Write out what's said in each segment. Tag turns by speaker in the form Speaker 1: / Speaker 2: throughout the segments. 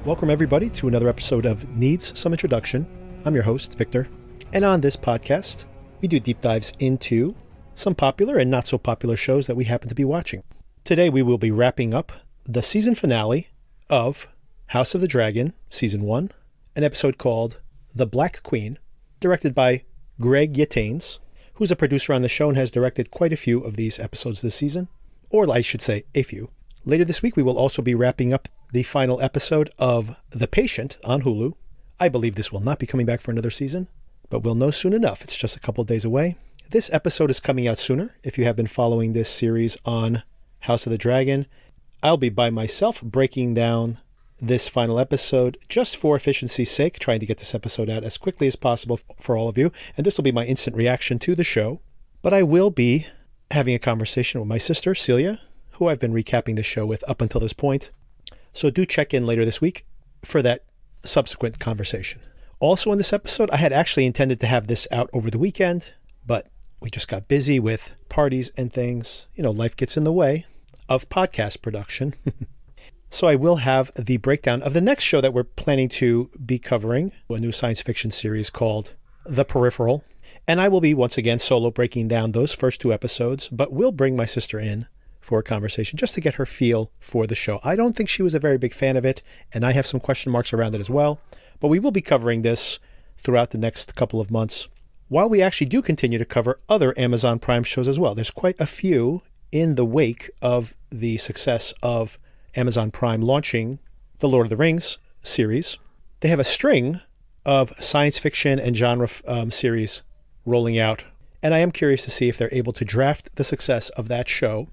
Speaker 1: Welcome everybody to another episode of Needs Some Introduction. I'm your host, Victor, and on this podcast, we do deep dives into some popular and not so popular shows that we happen to be watching. Today we will be wrapping up the season finale of House of the Dragon, Season 1, an episode called The Black Queen, directed by Greg Yataines, who's a producer on the show and has directed quite a few of these episodes this season, or I should say a few. Later this week, we will also be wrapping up the final episode of The Patient on Hulu. I believe this will not be coming back for another season, but we'll know soon enough. It's just a couple of days away. This episode is coming out sooner. If you have been following this series on House of the Dragon, I'll be by myself breaking down this final episode just for efficiency's sake, trying to get this episode out as quickly as possible for all of you. And this will be my instant reaction to the show. But I will be having a conversation with my sister, Celia, who I've been recapping the show with up until this point. So do check in later this week for that subsequent conversation. Also in this episode, I had actually intended to have this out over the weekend, but we just got busy with parties and things. You know, life gets in the way of podcast production. So I will have the breakdown of the next show that we're planning to be covering, a new science fiction series called The Peripheral. And I will be once again solo breaking down those first two episodes, but we'll bring my sister in for a conversation just to get her feel for the show. I don't think she was a very big fan of it, and I have some question marks around it as well. But we will be covering this throughout the next couple of months, while we actually do continue to cover other Amazon Prime shows as well. There's quite a few in the wake of the success of Amazon Prime launching the Lord of the Rings series. They have a string of science fiction and genre series rolling out, and I am curious to see if they're able to draft the success of that show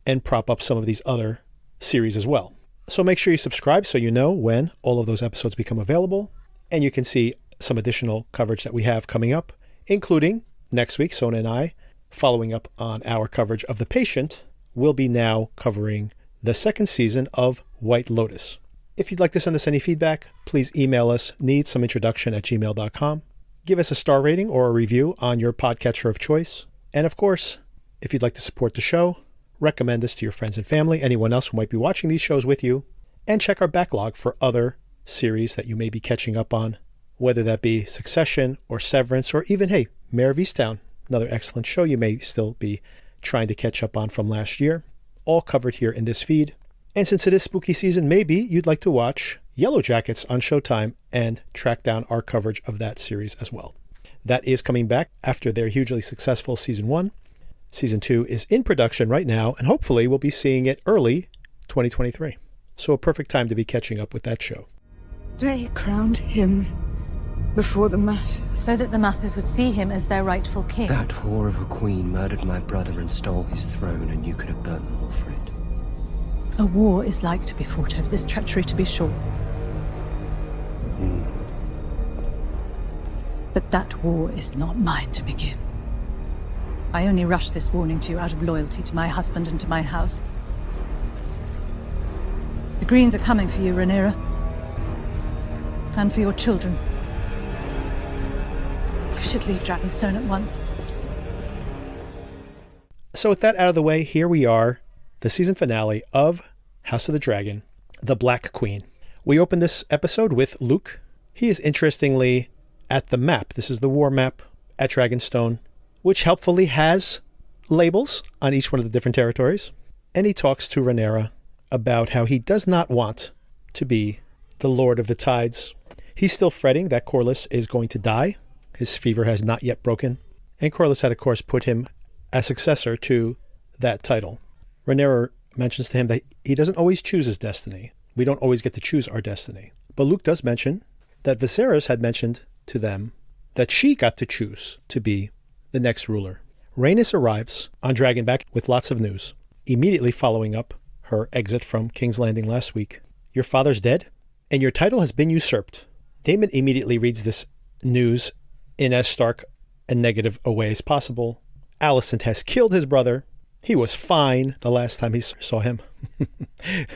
Speaker 1: and prop up some of these other series as well. So make sure you subscribe so you know when all of those episodes become available, and you can see some additional coverage that we have coming up, including next week, Sona and I, following up on our coverage of The Patient, will be now covering the second season of White Lotus. If you'd like to send us any feedback, please email us needsomeintroduction@gmail.com. Give us a star rating or a review on your podcatcher of choice. And of course, if you'd like to support the show, recommend this to your friends and family, anyone else who might be watching these shows with you, and check our backlog for other series that you may be catching up on, whether that be Succession or Severance or even, hey, Mare of Easttown, another excellent show you may still be trying to catch up on from last year, all covered here in this feed. And since it is spooky season, maybe you'd like to watch Yellow Jackets on Showtime and track down our coverage of that series as well. That is coming back after their hugely successful Season 1. Season 2 is in production right now, and hopefully we'll be seeing it early 2023. So a perfect time to be catching up with that show.
Speaker 2: They crowned him before the masses.
Speaker 3: So that the masses would see him as their rightful king.
Speaker 4: That whore of a queen murdered my brother and stole his throne, and you could have burnt more for it.
Speaker 3: A war is like to be fought over this treachery, to be sure. But that war is not mine to begin. I only rush this warning to you out of loyalty to my husband and to my house. The Greens are coming for you, Rhaenyra. And for your children. You should leave Dragonstone at once.
Speaker 1: So with that out of the way, here we are, the season finale of House of the Dragon, The Black Queen. We open this episode with Luke. He is interestingly at the map. This is the war map at Dragonstone, which helpfully has labels on each one of the different territories. And he talks to Rhaenyra about how he does not want to be the Lord of the Tides. He's still fretting that Corlys is going to die. His fever has not yet broken. And Corlys had, of course, put him as successor to that title. Rhaenyra mentions to him that he doesn't always choose his destiny. We don't always get to choose our destiny. But Luke does mention that Viserys had mentioned to them that she got to choose to be the next ruler. Rhaenys arrives on Dragonback with lots of news, immediately following up her exit from King's Landing last week. Your father's dead, and your title has been usurped. Daemon immediately reads this news in as stark and negative a way as possible. Alicent has killed his brother. He was fine the last time he saw him.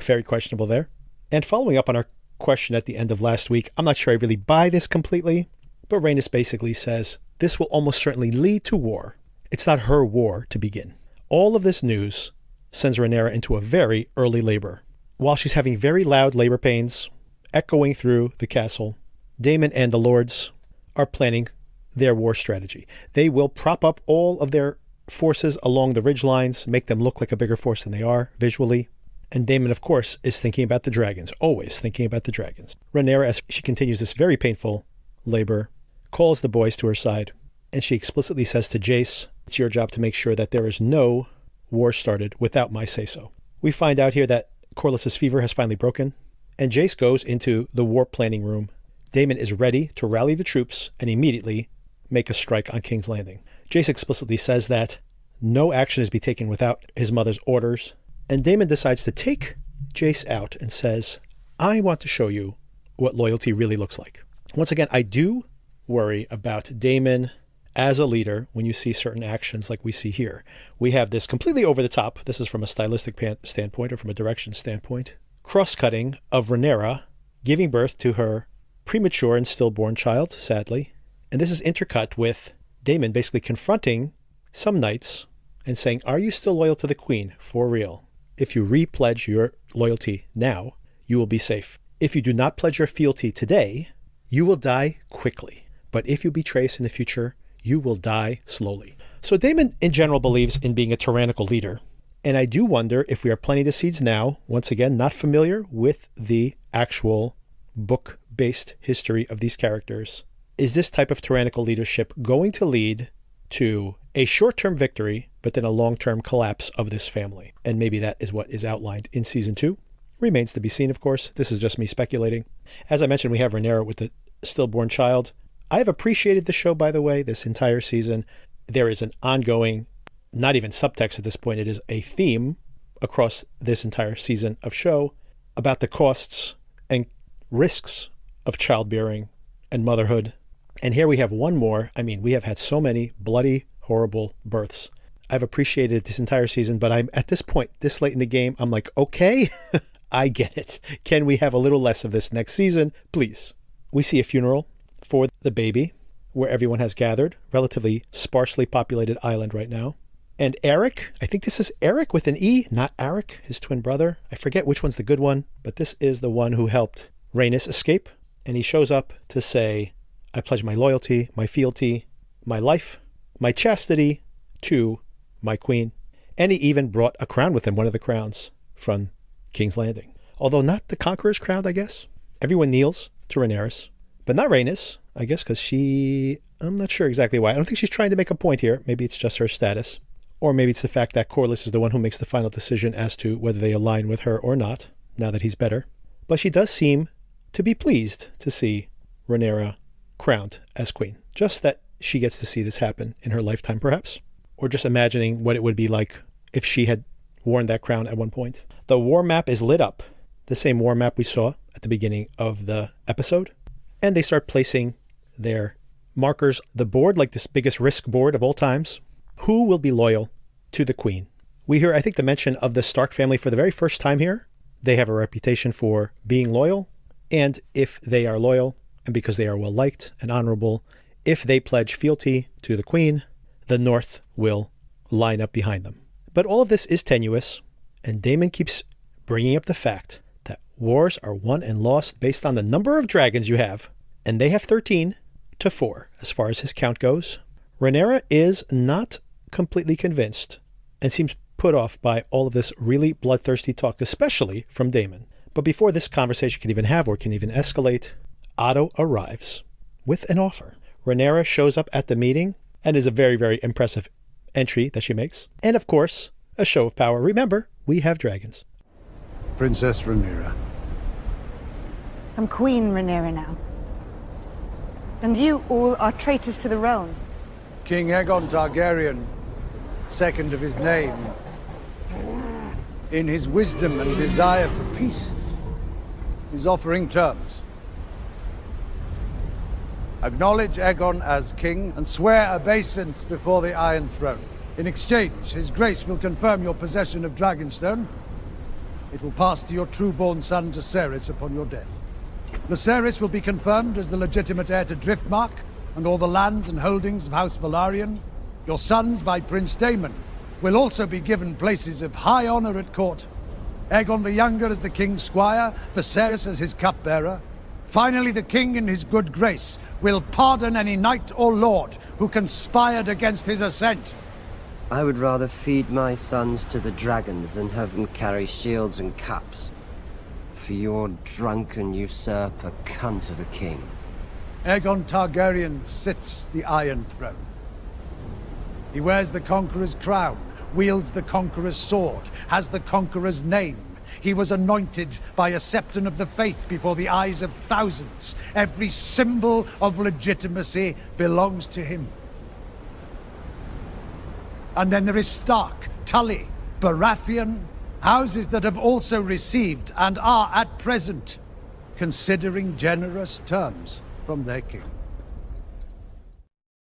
Speaker 1: Very questionable there. And following up on our question at the end of last week, I'm not sure I really buy this completely, but Rhaenys basically says, this will almost certainly lead to war. It's not her war to begin. All of this news sends Rhaenyra into a very early labor. While she's having very loud labor pains echoing through the castle. Daemon and the lords are planning their war strategy. They will prop up all of their forces along the ridge lines, make them look like a bigger force than they are visually. And Daemon, of course, is thinking about the dragons, always thinking about the dragons. Rhaenyra, as she continues this very painful labor, calls the boys to her side, and she explicitly says to Jace, it's your job to make sure that there is no war started without my say-so. We find out here that Corlys's fever has finally broken, and Jace goes into the war planning room. Daemon is ready to rally the troops and immediately make a strike on King's Landing. Jace explicitly says that no action is to be taken without his mother's orders, and Daemon decides to take Jace out and says, I want to show you what loyalty really looks like. Once again, I do worry about Daemon as a leader when you see certain actions like we see here. We have this completely over the top, this is from a stylistic standpoint or from a direction standpoint, cross-cutting of Rhaenyra giving birth to her premature and stillborn child, sadly. And this is intercut with Daemon basically confronting some knights and saying, are you still loyal to the queen? For real. If you re-pledge your loyalty now, you will be safe. If you do not pledge your fealty today, you will die quickly. But if you betray us in the future, you will die slowly. So Daemon in general believes in being a tyrannical leader. And I do wonder if we are planting the seeds now, once again, not familiar with the actual book-based history of these characters. Is this type of tyrannical leadership going to lead to a short-term victory, but then a long-term collapse of this family? And maybe that is what is outlined in season 2. Remains to be seen, of course. This is just me speculating. As I mentioned, we have Rhaenyra with the stillborn child. I have appreciated the show, by the way, this entire season. There is an ongoing, not even subtext at this point, it is a theme across this entire season of show about the costs and risks of childbearing and motherhood. And here we have one more. I mean, we have had so many bloody, horrible births. I've appreciated this entire season, but I'm at this point, this late in the game, I'm like, okay, I get it. Can we have a little less of this next season, please? We see a funeral for the baby where everyone has gathered, relatively sparsely populated island right now. And Eric, I think this is Eric with an E, not Eric, his twin brother. I forget which one's the good one, but this is the one who helped Rhaenys escape. And he shows up to say, I pledge my loyalty, my fealty, my life, my chastity to my queen. And he even brought a crown with him, one of the crowns from King's Landing. Although not the Conqueror's crown, I guess. Everyone kneels to Rhaenyra, but not Rhaenys, I guess, because I'm not sure exactly why. I don't think she's trying to make a point here. Maybe it's just her status. Or maybe it's the fact that Corlys is the one who makes the final decision as to whether they align with her or not, now that he's better. But she does seem to be pleased to see Rhaenyra crowned as queen. Just that she gets to see this happen in her lifetime, perhaps. Or just imagining what it would be like if she had worn that crown at one point. The war map is lit up, the same war map we saw at the beginning of the episode. And they start placing their markers, the board, like this biggest risk board of all times. Who will be loyal to the queen? We hear, I think, the mention of the Stark family for the very first time here. They have a reputation for being loyal. And if they are loyal, and because they are well-liked and honorable, if they pledge fealty to the queen, the North will line up behind them. But all of this is tenuous, and Daemon keeps bringing up the fact that wars are won and lost based on the number of dragons you have, and they have 13 to 4 as far as his count goes. Rhaenyra is not completely convinced and seems put off by all of this really bloodthirsty talk, especially from Daemon. But before this conversation can even have or can even escalate, Otto arrives with an offer. Rhaenyra shows up at the meeting and is a very, very impressive entry that she makes. And of course, a show of power. Remember, we have dragons.
Speaker 5: Princess Rhaenyra.
Speaker 2: I'm Queen Rhaenyra now. And you all are traitors to the realm.
Speaker 5: King Aegon Targaryen, second of his name, in his wisdom and desire for peace, is offering terms. Acknowledge Aegon as king and swear obeisance before the Iron Throne. In exchange, his grace will confirm your possession of Dragonstone. It will pass to your true-born son Jacaerys upon your death. Jacaerys will be confirmed as the legitimate heir to Driftmark and all the lands and holdings of House Velaryon. Your sons, by Prince Daemon, will also be given places of high honor at court. Aegon the Younger as the king's squire, Viserys as his cupbearer. Finally, the king in his good grace will pardon any knight or lord who conspired against his ascent.
Speaker 4: I would rather feed my sons to the dragons than have them carry shields and caps. For your drunken usurper cunt of a king.
Speaker 5: Aegon Targaryen sits the Iron Throne. He wears the Conqueror's crown, wields the Conqueror's sword, has the Conqueror's name. He was anointed by a Septon of the Faith before the eyes of thousands. Every symbol of legitimacy belongs to him. And then there is Stark, Tully, Baratheon, houses that have also received and are at present considering generous terms from their king.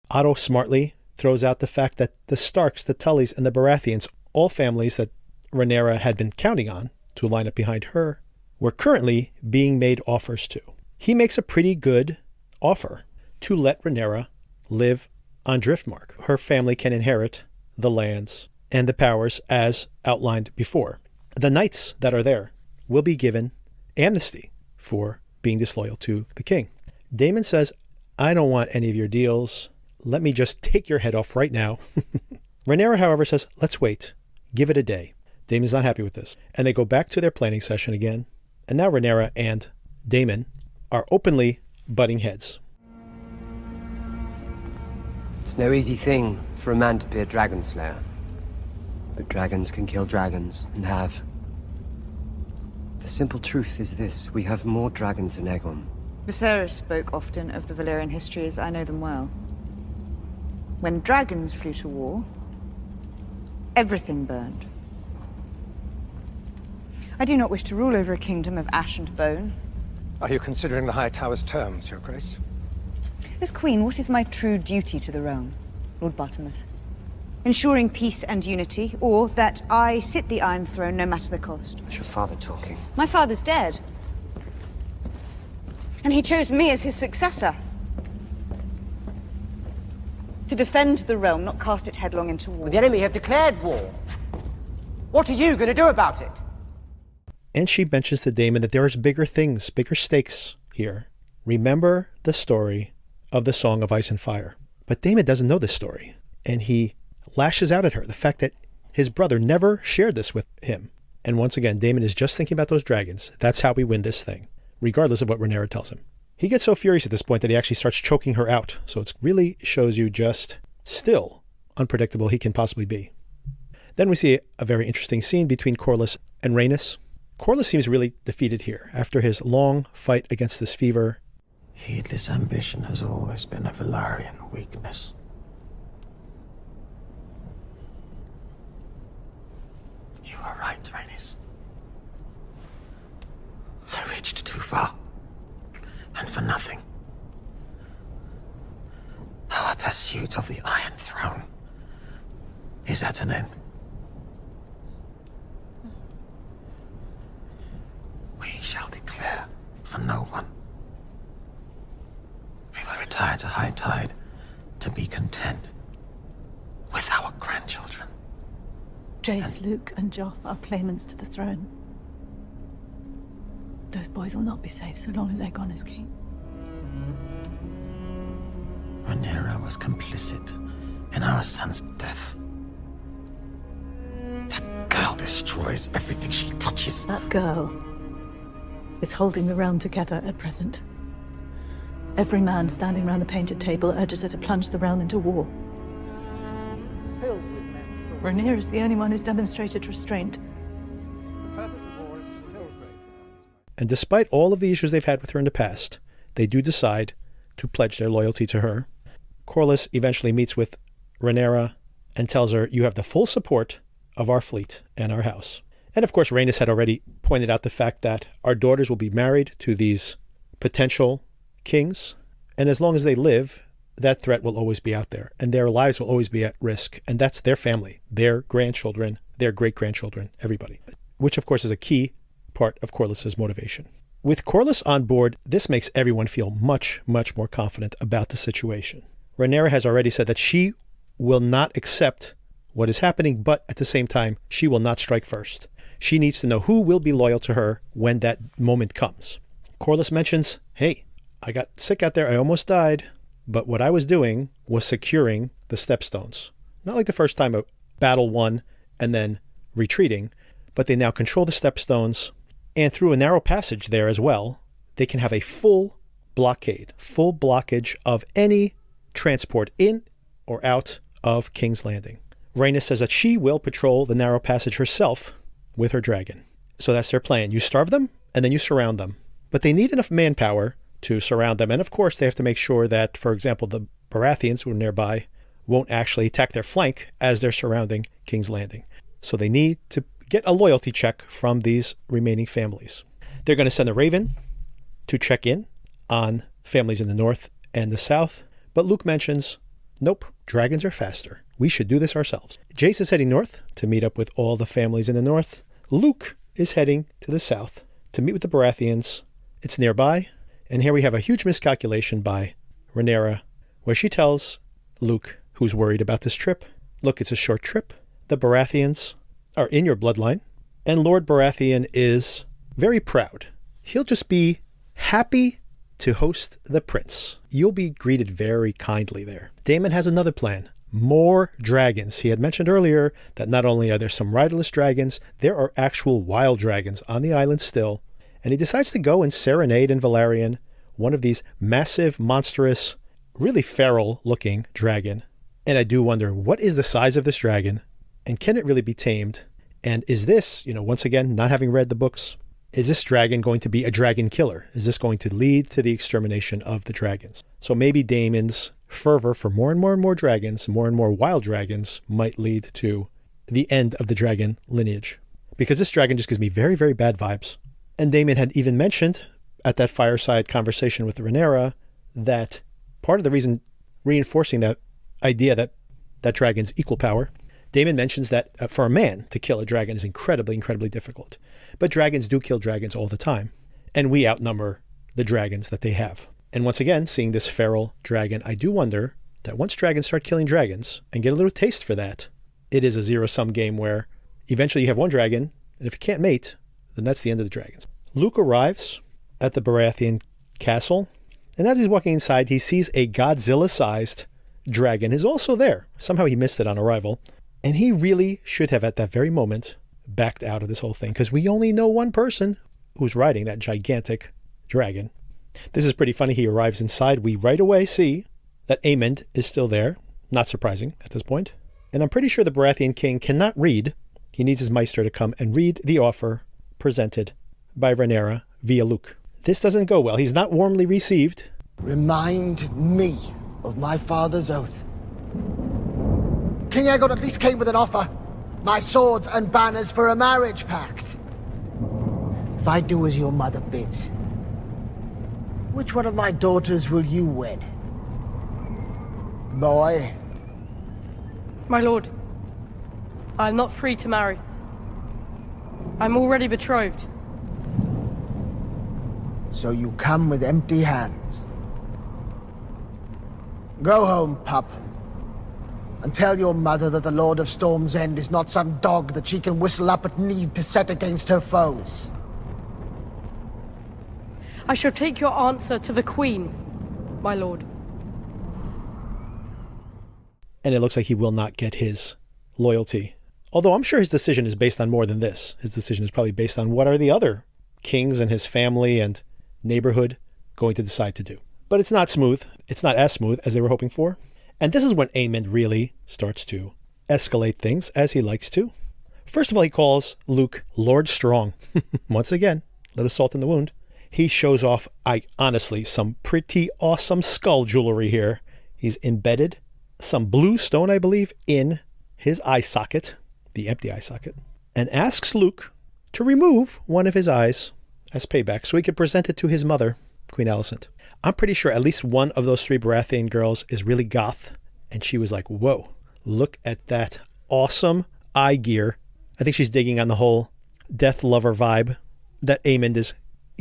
Speaker 1: Otto smartly throws out the fact that the Starks, the Tullys, and the Baratheons, all families that Rhaenyra had been counting on to line up behind her, were currently being made offers to. He makes a pretty good offer to let Rhaenyra live on Driftmark. Her family can inherit the lands and the powers as outlined before. The knights that are there will be given amnesty for being disloyal to the king. Daemon says, I don't want any of your deals. Let me just take your head off right now. Rhaenyra, however, says, let's wait. Give it a day. Daemon's not happy with this. And they go back to their planning session again. And now Rhaenyra and Daemon are openly butting heads.
Speaker 4: It's no easy thing for a man to be a dragon slayer. But dragons can kill dragons, and have. The simple truth is this: we have more dragons than Aegon.
Speaker 2: Viserys spoke often of the Valyrian histories. I know them well. When dragons flew to war, everything burned. I do not wish to rule over a kingdom of ash and bone.
Speaker 6: Are you considering the High Tower's terms, Your Grace?
Speaker 2: As Queen, what is my true duty to the realm, Lord Bartimus? Ensuring peace and unity, or that I sit the Iron Throne no matter the cost?
Speaker 4: Is your father talking?
Speaker 2: My father's dead. And he chose me as his successor. To defend the realm, not cast it headlong into war.
Speaker 7: The enemy have declared war. What are you going to do about it?
Speaker 1: And she mentions to Daemon that there is bigger things, bigger stakes here. Remember the story of the Song of Ice and Fire. But Daemon doesn't know this story. And he lashes out at her. The fact that his brother never shared this with him. And once again, Daemon is just thinking about those dragons. That's how we win this thing, regardless of what Rhaenyra tells him. He gets so furious at this point that he actually starts choking her out. So it really shows you just still unpredictable he can possibly be. Then we see a very interesting scene between Corlys and Rhaenys. Corlys seems really defeated here. After his long fight against this fever,
Speaker 8: heedless ambition has always been a Velaryon weakness. You are right, Rhaenys. I reached too far, and for nothing. Our pursuit of the Iron Throne is at an end. We shall declare for no one. We will retire to high tide to be content with our grandchildren.
Speaker 3: Jace, Luke, and Joff are claimants to the throne. Those boys will not be safe so long as Aegon is king.
Speaker 8: Rhaenyra was complicit in our son's death. That girl destroys everything she touches.
Speaker 3: That girl is holding the realm together at present. Every man standing round the painted table urges her to plunge the realm into war. Rhaenyra is the only one who's demonstrated restraint.
Speaker 1: and despite all of the issues they've had with her in the past, they do decide to pledge their loyalty to her. Corlys eventually meets with Rhaenyra and tells her, "You have the full support of our fleet and our house." And of course, Rhaenys had already pointed out the fact that our daughters will be married to these potential kings, and as long as they live, that threat will always be out there, and their lives will always be at risk, and that's their family, their grandchildren, their great-grandchildren, everybody, which of course is a key part of Corlys's motivation. With Corlys on board, this makes everyone feel much, much more confident about the situation. Rhaenyra has already said that she will not accept what is happening, but at the same time, she will not strike first. She needs to know who will be loyal to her when that moment comes. Corlys mentions, hey, I got sick out there. I almost died. But what I was doing was securing the stepstones. Not like the first time a battle won and then retreating, but they now control the stepstones. And through a narrow passage there as well, they can have a full blockade, full blockage of any transport in or out of King's Landing. Rhaenys says that she will patrol the narrow passage herself with her dragon. So that's their plan. You starve them and then you surround them. But they need enough manpower to surround them. And of course, they have to make sure that, for example, the Baratheons who are nearby won't actually attack their flank as they're surrounding King's Landing. So they need to get a loyalty check from these remaining families. They're going to send a raven to check in on families in the north and the south. But Luke mentions, nope, dragons are faster. We should do this ourselves. Jace is heading north to meet up with all the families in the north. Luke is heading to the south to meet with the Baratheons. It's nearby. And here we have a huge miscalculation by Rhaenyra, where she tells Luke, who's worried about this trip, look, it's a short trip. The Baratheons are in your bloodline, and Lord Baratheon is very proud. He'll just be happy to host the prince. You'll be greeted very kindly there. Daemon has another plan. More dragons. He had mentioned earlier that not only are there some riderless dragons, there are actual wild dragons on the island still. And he decides to go and serenade in Valerian, one of these massive, monstrous, really feral-looking dragon. And I do wonder, what is the size of this dragon? And can it really be tamed? And is this, once again, not having read the books, is this dragon going to be a dragon killer? Is this going to lead to the extermination of the dragons? So maybe Daemon's fervor for more and more and more dragons, more and more wild dragons, might lead to the end of the dragon lineage. Because this dragon just gives me very, very bad vibes. And Daemon had even mentioned at that fireside conversation with Rhaenyra that part of the reason reinforcing that idea that dragons equal power, Daemon mentions that for a man to kill a dragon is incredibly, incredibly difficult. But dragons do kill dragons all the time. And we outnumber the dragons that they have. And once again, seeing this feral dragon, I do wonder that once dragons start killing dragons and get a little taste for that, it is a zero-sum game where eventually you have one dragon, and if you can't mate, then that's the end of the dragons. Luke arrives at the Baratheon castle, and as he's walking inside, he sees a Godzilla-sized dragon is also there. Somehow he missed it on arrival. And he really should have, at that very moment, backed out of this whole thing, because we only know one person who's riding that gigantic dragon. This is pretty funny. He arrives inside. We right away see that Aemond is still there. Not surprising at this point. And I'm pretty sure the Baratheon king cannot read. He needs his Maester to come and read the offer presented by Rhaenyra via Luke. This doesn't go well. He's not warmly received.
Speaker 9: Remind me of my father's oath. King Aegon at least came with an offer. My swords and banners for a marriage pact. If I do as your mother bids, which one of my daughters will you wed? Boy?
Speaker 10: My lord, I am not free to marry. I'm already betrothed.
Speaker 9: So you come with empty hands. Go home, pup. And tell your mother that the Lord of Storm's End is not some dog that she can whistle up at need to set against her foes.
Speaker 10: I shall take your answer to the Queen, my lord.
Speaker 1: And it looks like he will not get his loyalty. Although I'm sure his decision is based on more than this. His decision is probably based on what are the other kings and his family and neighborhood going to decide to do. But it's not smooth. It's not as smooth as they were hoping for. And this is when Aemond really starts to escalate things, as he likes to. First of all, he calls Luke Lord Strong. Once again, little salt in the wound. He shows off, honestly, some pretty awesome skull jewelry here. He's embedded some blue stone, I believe, in his eye socket, the empty eye socket, and asks Luke to remove one of his eyes as payback so he could present it to his mother, Queen Alicent. I'm pretty sure at least one of those three Baratheon girls is really goth, and she was like, whoa, look at that awesome eye gear. I think she's digging on the whole death lover vibe that Aemond is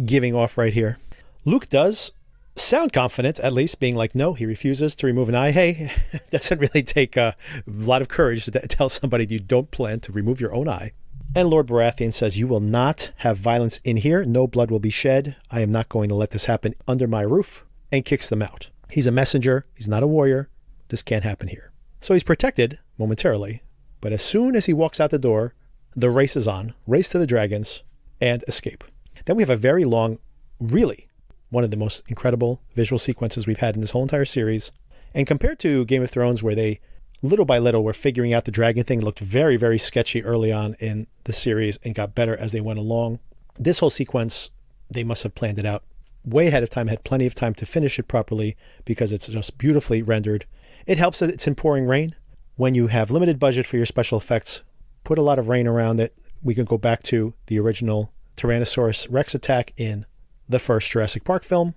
Speaker 1: giving off right here. Luke does sound confident, at least, being like, no, he refuses to remove an eye. Hey, it doesn't really take a lot of courage to tell somebody you don't plan to remove your own eye. And Lord Baratheon says, "You will not have violence in here. No blood will be shed. I am not going to let this happen under my roof," and kicks them out. He's a messenger. He's not a warrior. This can't happen here. So he's protected momentarily. But as soon as he walks out the door, the race is on. Race to the dragons and escape. Then we have a very long, really one of the most incredible visual sequences we've had in this whole entire series. And compared to Game of Thrones, where they little by little were figuring out the dragon thing, looked very, very sketchy early on in the series and got better as they went along. This whole sequence, they must have planned it out way ahead of time, had plenty of time to finish it properly because it's just beautifully rendered. It helps that it's in pouring rain. When you have limited budget for your special effects, put a lot of rain around it. We can go back to the original Tyrannosaurus Rex attack in the first Jurassic Park film.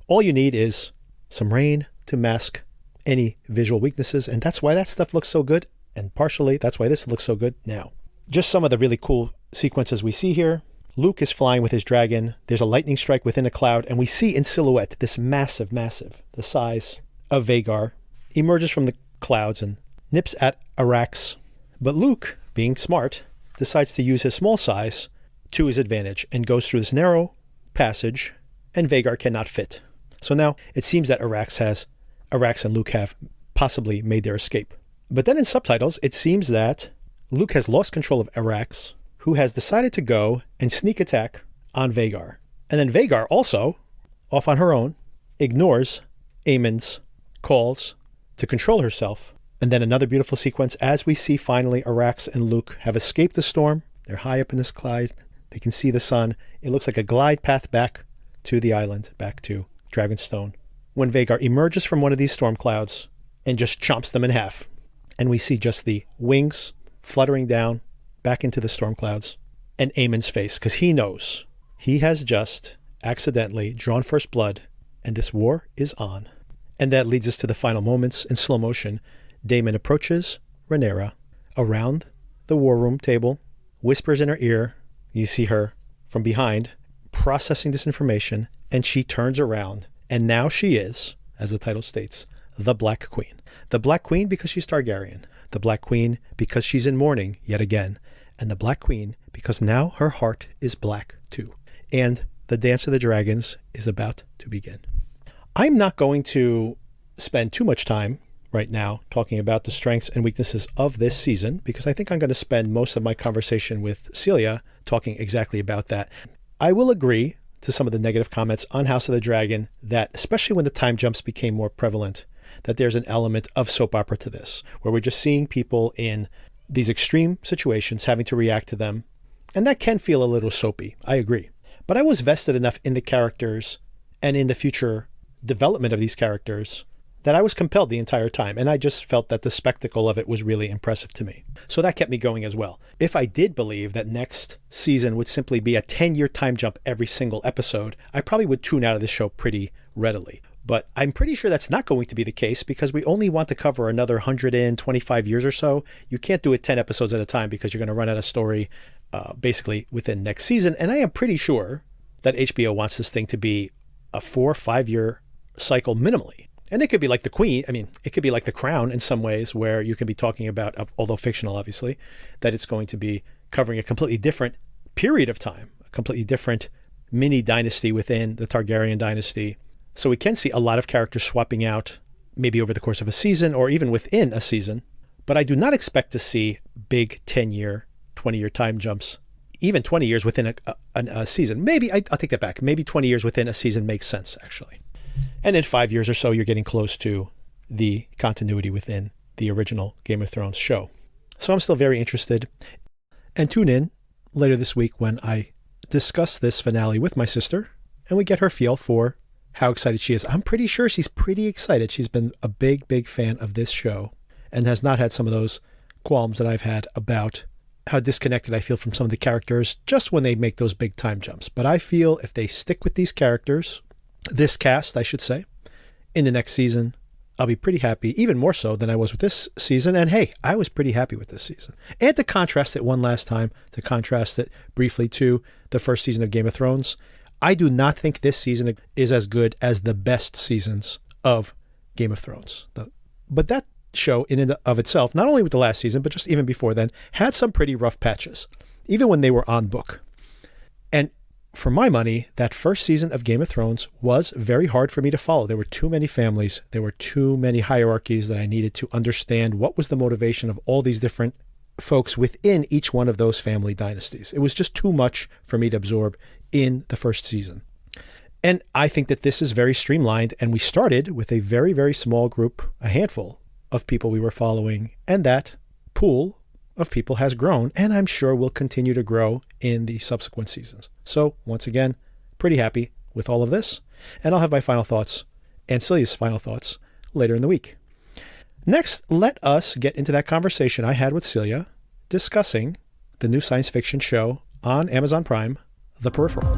Speaker 1: All you need is some rain to mask any visual weaknesses, and that's why that stuff looks so good, and partially that's why this looks so good now. Just some of the really cool sequences we see here. Luke is flying with his dragon. There's a lightning strike within a cloud, and we see in silhouette this massive, the size of Vhagar, emerges from the clouds and nips at Arax. But Luke, being smart, decides to use his small size to his advantage and goes through this narrow passage, and Vhagar cannot fit. So now it seems that Arax and Luke have possibly made their escape. But then in subtitles, it seems that Luke has lost control of Arax, who has decided to go and sneak attack on Vhagar. And then Vhagar also, off on her own, ignores Aemon's calls to control herself. And then another beautiful sequence as we see finally Arax and Luke have escaped the storm. They're high up in the sky. They can see the sun. It looks like a glide path back to the island, back to Dragonstone, when Vhagar emerges from one of these storm clouds and just chomps them in half. And we see just the wings fluttering down back into the storm clouds and Aemon's face, because he knows he has just accidentally drawn first blood and this war is on. And that leads us to the final moments in slow motion. Daemon approaches Rhaenyra around the war room table, whispers in her ear. You see her from behind processing this information, and she turns around. And now she is, as the title states, the Black Queen. The Black Queen because she's Targaryen. The Black Queen because she's in mourning yet again. And the Black Queen because now her heart is black too. And the Dance of the Dragons is about to begin. I'm not going to spend too much time right now talking about the strengths and weaknesses of this season, because I think I'm going to spend most of my conversation with Celia talking exactly about that. I will agree to some of the negative comments on House of the Dragon that, especially when the time jumps became more prevalent, that there's an element of soap opera to this, where we're just seeing people in these extreme situations having to react to them. And that can feel a little soapy. I agree. But I was vested enough in the characters and in the future development of these characters that I was compelled the entire time, and I just felt that the spectacle of it was really impressive to me. So that kept me going as well. If I did believe that next season would simply be a 10-year time jump every single episode, I probably would tune out of the show pretty readily. But I'm pretty sure that's not going to be the case, because we only want to cover another 125 years or so. You can't do it 10 episodes at a time because you're going to run out of story basically within next season. And I am pretty sure that HBO wants this thing to be a 4 or 5 year cycle minimally. And it could be like The Queen. I mean, it could be like The Crown in some ways, where you can be talking about, although fictional, obviously, that it's going to be covering a completely different period of time, a completely different mini dynasty within the Targaryen dynasty. So we can see a lot of characters swapping out, maybe over the course of a season or even within a season. But I do not expect to see big 10-year, 20-year time jumps, even 20 years within a season. Maybe, I'll take that back. Maybe 20 years within a season makes sense, actually. And in 5 years or so, you're getting close to the continuity within the original Game of Thrones show. So I'm still very interested. And tune in later this week when I discuss this finale with my sister and we get her feel for how excited she is. I'm pretty sure she's pretty excited. She's been a big, big fan of this show and has not had some of those qualms that I've had about how disconnected I feel from some of the characters just when they make those big time jumps. But I feel if they stick with these characters, this cast, I should say, in the next season, I'll be pretty happy, even more so than I was with this season. And hey, I was pretty happy with this season. And to contrast it one last time, to contrast it briefly to the first season of Game of Thrones, I do not think this season is as good as the best seasons of Game of Thrones. But that show in and of itself, not only with the last season, but just even before then, had some pretty rough patches, even when they were on book. And for my money, that first season of Game of Thrones was very hard for me to follow. There were too many families. There were too many hierarchies that I needed to understand what was the motivation of all these different folks within each one of those family dynasties. It was just too much for me to absorb in the first season. And I think that this is very streamlined. And we started with a very, very small group, a handful of people we were following. And that pool of people has grown, and I'm sure will continue to grow in the subsequent seasons. So once again, pretty happy with all of this. And I'll have my final thoughts and Celia's final thoughts later in the week. Next, let us get into that conversation I had with Celia discussing the new science fiction show on Amazon Prime, The Peripheral.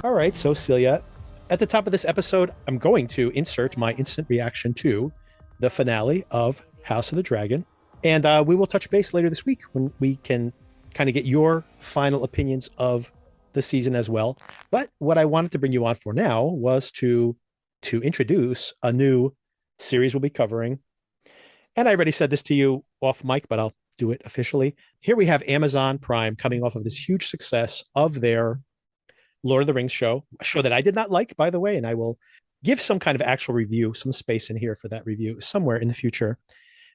Speaker 1: All right, so Celia, at the top of this episode, I'm going to insert my instant reaction to the finale of House of the Dragon. And we will touch base later this week when we can kind of get your final opinions of the season as well. But what I wanted to bring you on for now was to introduce a new series we'll be covering. And I already said this to you off mic, but I'll do it officially. Here we have Amazon Prime coming off of this huge success of their Lord of the Rings show, a show that I did not like, by the way, and I will give some kind of actual review, some space in here for that review somewhere in the future.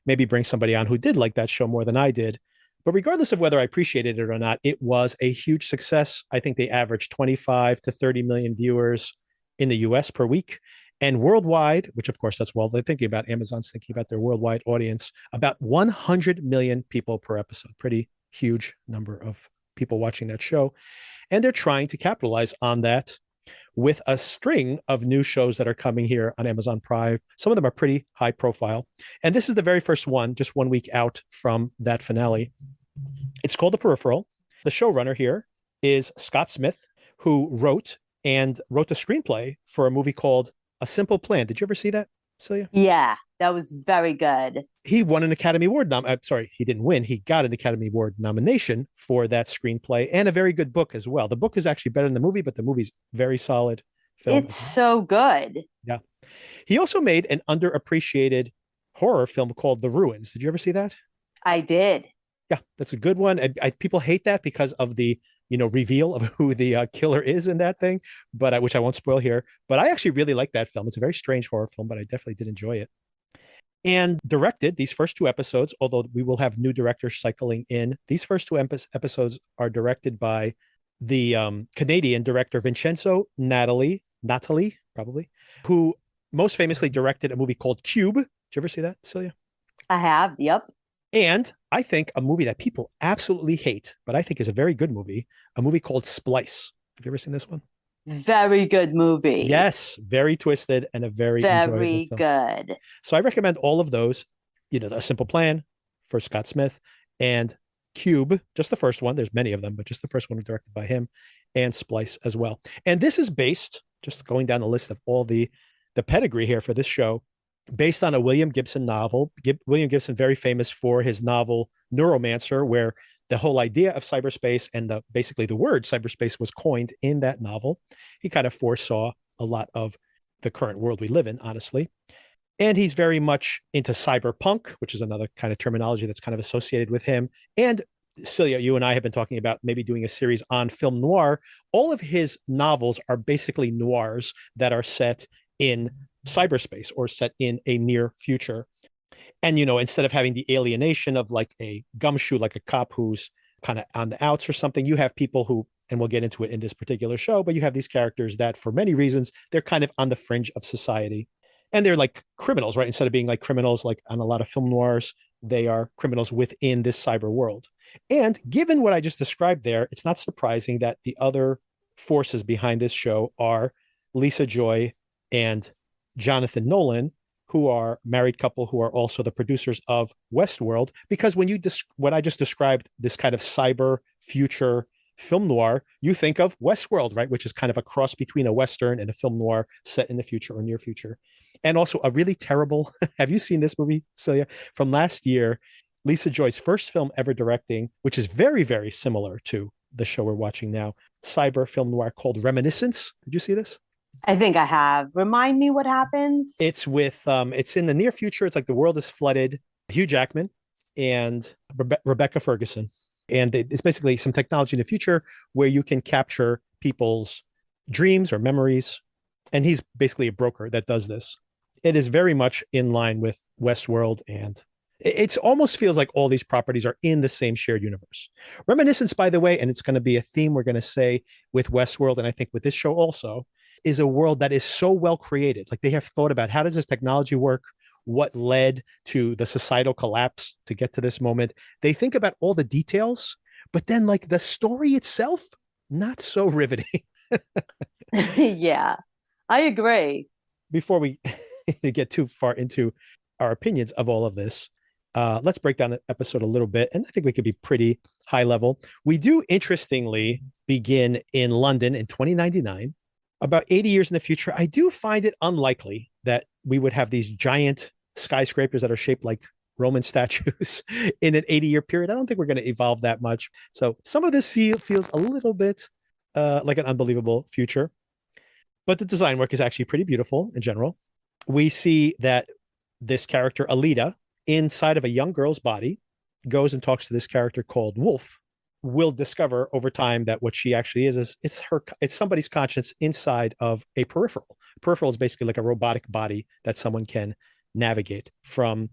Speaker 1: Maybe bring somebody on who did like that show more than I did. But regardless of whether I appreciated it or not, it was a huge success. I think they averaged 25 to 30 million viewers in the US per week. And worldwide, which of course that's what they're thinking about, Amazon's thinking about their worldwide audience, about 100 million people per episode. Pretty huge number of people watching that show. And they're trying to capitalize on that with a string of new shows that are coming here on Amazon Prime. Some of them are pretty high profile. And this is the very first one, just 1 week out from that finale. It's called The Peripheral. The showrunner here is Scott Smith, who wrote the screenplay for a movie called A Simple Plan. Did you ever see that, Celia?
Speaker 11: Yeah, that was very good.
Speaker 1: He won an Academy Award. He didn't win. He got an Academy Award nomination for that screenplay and a very good book as well. The book is actually better than the movie, but the movie's very solid film.
Speaker 11: It's so good.
Speaker 1: Yeah. He also made an underappreciated horror film called The Ruins. Did you ever see that?
Speaker 11: I did.
Speaker 1: Yeah, that's a good one. People hate that because of the reveal of who the killer is in that thing, but which I won't spoil here. But I actually really like that film. It's a very strange horror film, but I definitely did enjoy it. And directed these first two episodes, although we will have new directors cycling in. These first two episodes are directed by the Canadian director Vincenzo Natali, probably, who most famously directed a movie called Cube. Did you ever see that, Celia?
Speaker 11: I have, yep.
Speaker 1: And I think a movie that people absolutely hate, but I think is a very good movie, a movie called Splice. Have you ever seen this one?
Speaker 11: Very good movie.
Speaker 1: Yes, very twisted and a very
Speaker 11: good.
Speaker 1: So I recommend all of those, A Simple Plan for Scott Smith and Cube, just the first one. There's many of them, but just the first one was directed by him, and Splice as well. And this is based, just going down the list of all the pedigree here for this show, based on a William Gibson novel. William Gibson, very famous for his novel Neuromancer, where the whole idea of cyberspace and basically the word cyberspace was coined in that novel. He kind of foresaw a lot of the current world we live in, honestly. And he's very much into cyberpunk, which is another kind of terminology that's kind of associated with him. And Celia, you and I have been talking about maybe doing a series on film noir. All of his novels are basically noirs that are set in cyberspace or set in a near future. And, instead of having the alienation of like a gumshoe, like a cop who's kind of on the outs or something, you have people who, and we'll get into it in this particular show, but you have these characters that for many reasons, they're kind of on the fringe of society. And they're like criminals, right? Instead of being like criminals, like on a lot of film noirs, they are criminals within this cyber world. And given what I just described there, it's not surprising that the other forces behind this show are Lisa Joy and Jonathan Nolan, who are a married couple who are also the producers of Westworld. Because when what I just described, this kind of cyber future film noir, you think of Westworld, right? Which is kind of a cross between a Western and a film noir set in the future or near future. And also a really terrible, have you seen this movie, Celia, from last year? Lisa Joy's first film ever directing, which is very, very similar to the show we're watching now, cyber film noir called Reminiscence. Did you see this?
Speaker 11: I think I have. Remind me what happens.
Speaker 1: It's with it's in the near future. It's like the world is flooded. Hugh Jackman and Rebecca Ferguson. And it's basically some technology in the future where you can capture people's dreams or memories. And he's basically a broker that does this. It is very much in line with Westworld, and it almost feels like all these properties are in the same shared universe. Reminiscence, by the way, and it's going to be a theme we're going to say with Westworld, and I think with this show also, is a world that is so well created. Like they have thought about how does this technology work? What led to the societal collapse to get to this moment? They think about all the details, but then like the story itself, not so riveting.
Speaker 11: Yeah, I agree.
Speaker 1: Before we get too far into our opinions of all of this, let's break down the episode a little bit. And I think we could be pretty high level. We do interestingly begin in London in 2099, about 80 years in the future. I do find it unlikely that we would have these giant skyscrapers that are shaped like Roman statues in an 80-year period. I don't think we're going to evolve that much. So some of this feels a little bit like an unbelievable future. But the design work is actually pretty beautiful in general. We see that this character, Alita, inside of a young girl's body, goes and talks to this character called Wolf. Will discover over time that what she actually is it's somebody's conscience inside of a peripheral. Peripheral is basically like a robotic body that someone can navigate from,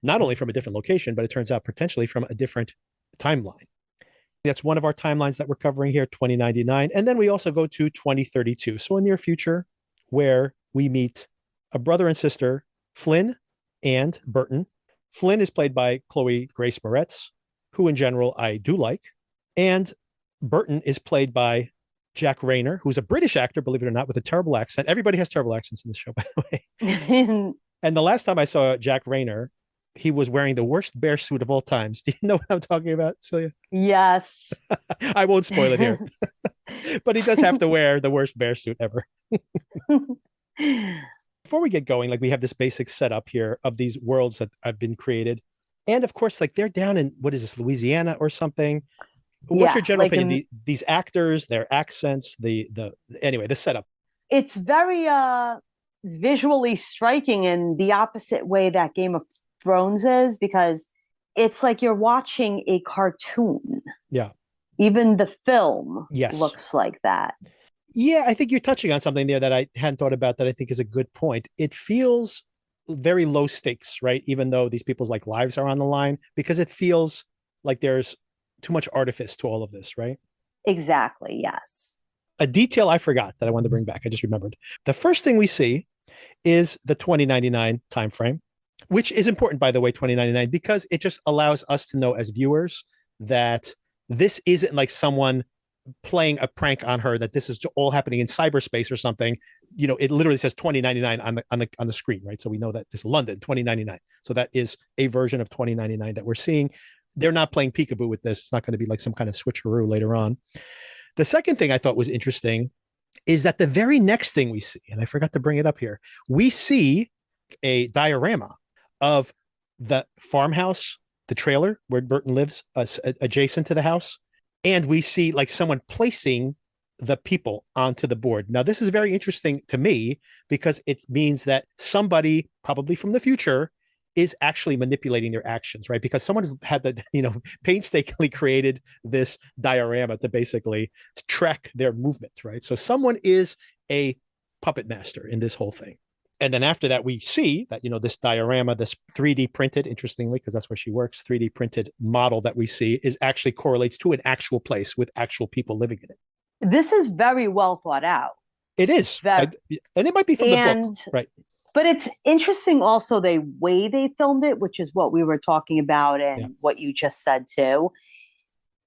Speaker 1: not only from a different location, but it turns out potentially from a different timeline. That's one of our timelines that we're covering here, 2099. And then we also go to 2032. So a near future where we meet a brother and sister, Flynn and Burton. Flynn is played by Chloe Grace Moretz, who in general I do like. And Burton is played by Jack Rayner, who's a British actor, believe it or not, with a terrible accent. Everybody has terrible accents in this show, by the way. And the last time I saw Jack Rayner, he was wearing the worst bear suit of all times. Do you know what I'm talking about, Celia?
Speaker 11: Yes.
Speaker 1: I won't spoil it here. But he does have to wear the worst bear suit ever. Before we get going, like we have this basic setup here of these worlds that have been created. And of course, like they're down in, what is this, Louisiana or something? What's your general opinion? These actors, their accents, anyway, the setup.
Speaker 11: It's very visually striking in the opposite way that Game of Thrones is, because it's like you're watching a cartoon.
Speaker 1: Yeah.
Speaker 11: Even the film
Speaker 1: yes.
Speaker 11: looks like that.
Speaker 1: Yeah, I think you're touching on something there that I hadn't thought about that I think is a good point. It feels very low stakes, right? Even though these people's like lives are on the line, because it feels like there's too much artifice to all of this, right?
Speaker 11: Exactly, yes.
Speaker 1: A detail I forgot that I wanted to bring back, I just remembered. The first thing we see is the 2099 timeframe, which is important, by the way, 2099, because it just allows us to know as viewers that this isn't like someone playing a prank on her, that this is all happening in cyberspace or something. You know, it literally says 2099 on the screen, right? So we know that this is London 2099. So that is a version of 2099 that we're seeing. They're not playing peekaboo with this. It's not going to be like some kind of switcheroo later on. The second thing I thought was interesting is that the very next thing we see, and I forgot to bring it up here, we see a diorama of the farmhouse, the trailer where Burton lives, adjacent to the house. And we see like someone placing the people onto the board. Now, this is very interesting to me because it means that somebody, probably from the future, is actually manipulating their actions, right? Because someone has had the, painstakingly created this diorama to basically track their movement, right? So someone is a puppet master in this whole thing. And then after that, we see that, this diorama, this 3D printed, interestingly, because that's where she works, 3D printed model that we see is actually correlates to an actual place with actual people living in it.
Speaker 11: This is very well thought out.
Speaker 1: It is. And it might be from the book, right?
Speaker 11: But it's interesting also the way they filmed it, which is what we were talking about and what you just said too.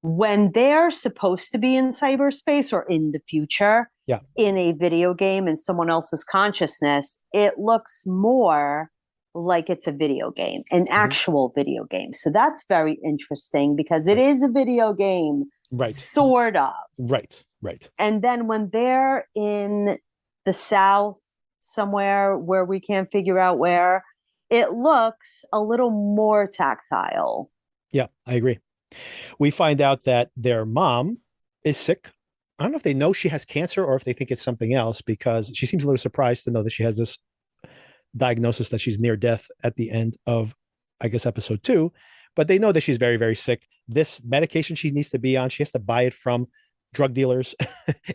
Speaker 11: When they're supposed to be in cyberspace or in the future, in a video game in someone else's consciousness, it looks more like it's a video game, an actual video game. So that's very interesting because it is a video game, sort of.
Speaker 1: Right.
Speaker 11: And then when they're in the South, somewhere where we can't figure out where, it looks a little more tactile.
Speaker 1: Yeah, I agree. We find out that their mom is sick. I don't know if they know she has cancer or if they think it's something else, because she seems a little surprised to know that she has this diagnosis that she's near death at the end of, I guess, episode 2. But they know that she's very, very sick. This medication she needs to be on, she has to buy it from drug dealers,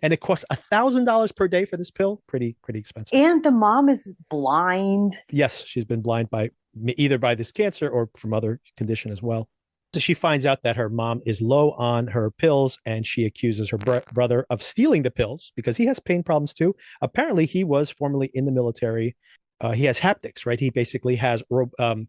Speaker 1: and it costs $1,000 per day for this pill. Pretty expensive.
Speaker 11: And the mom is blind.
Speaker 1: Yes, she's been blind by either by this cancer or from other condition as well. So she finds out that her mom is low on her pills, and she accuses her brother of stealing the pills because he has pain problems too. Apparently, he was formerly in the military. He has haptics, right? He basically has,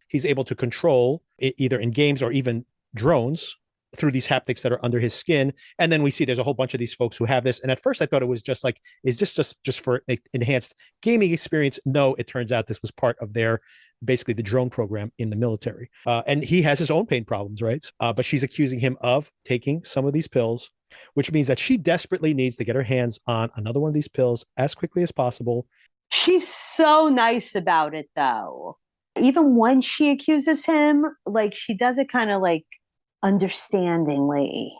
Speaker 1: he's able to control either in games or even drones through these haptics that are under his skin. And then we see there's a whole bunch of these folks who have this. And at first I thought it was just like, is this just for enhanced gaming experience? No, it turns out this was part of their, basically the drone program in the military. And he has his own pain problems, right? But she's accusing him of taking some of these pills, which means that she desperately needs to get her hands on another one of these pills as quickly as possible.
Speaker 11: She's so nice about it, though. Even when she accuses him, like, she does it kind of like understandingly.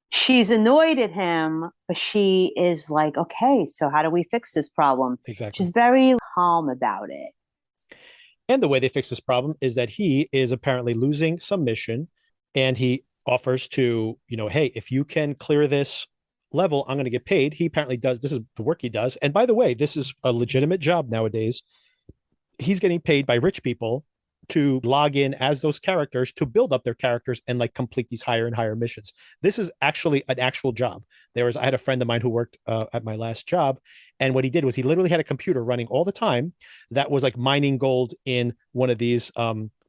Speaker 11: She's annoyed at him, but she is like, okay, so how do we fix this problem?
Speaker 1: Exactly.
Speaker 11: She's very calm about it.
Speaker 1: And the way they fix this problem is that he is apparently losing some mission, and he offers to, hey, if you can clear this level, I'm going to get paid. He apparently does. This is the work he does. And by the way, this is a legitimate job nowadays. He's getting paid by rich people to log in as those characters to build up their characters and like complete these higher and higher missions. This is actually an actual job. I had a friend of mine who worked at my last job, and what he did was he literally had a computer running all the time that was like mining gold in one of these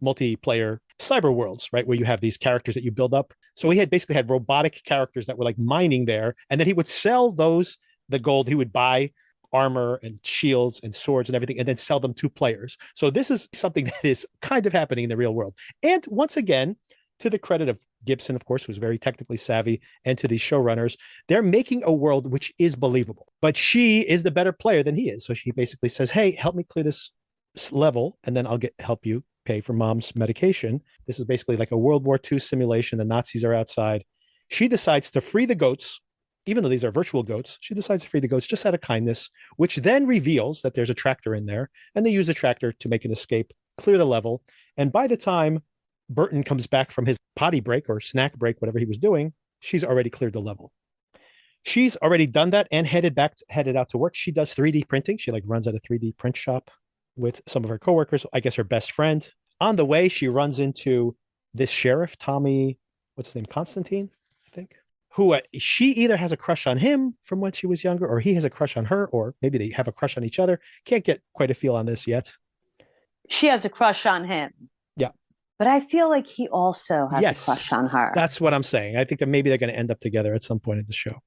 Speaker 1: multiplayer cyber worlds, right, where you have these characters that you build up. So he had basically had robotic characters that were like mining there, and then he would sell the gold. He would buy armor and shields and swords and everything, and then sell them to players. So this is something that is kind of happening in the real world. And once again, to the credit of Gibson, of course, who's very technically savvy, and to these showrunners, they're making a world which is believable. But she is the better player than he is. So she basically says, hey, help me clear this level, and then I'll help you pay for mom's medication. This is basically like a World War II simulation. The Nazis are outside. She decides to free the goats. Even though these are virtual goats, she decides to free the goats just out of kindness, which then reveals that there's a tractor in there, and they use the tractor to make an escape, clear the level. And by the time Burton comes back from his potty break or snack break, whatever he was doing, she's already cleared the level. She's already done that and headed out to work. She does 3D printing. She like runs at a 3D print shop with some of her coworkers, I guess her best friend. On the way, she runs into this sheriff, Tommy, what's his name? Constantine, I think. Who she either has a crush on him from when she was younger, or he has a crush on her, or maybe they have a crush on each other. Can't get quite a feel on this yet.
Speaker 11: She has a crush on him.
Speaker 1: Yeah.
Speaker 11: But I feel like he also has a crush on her.
Speaker 1: That's what I'm saying. I think that maybe they're going to end up together at some point in the show,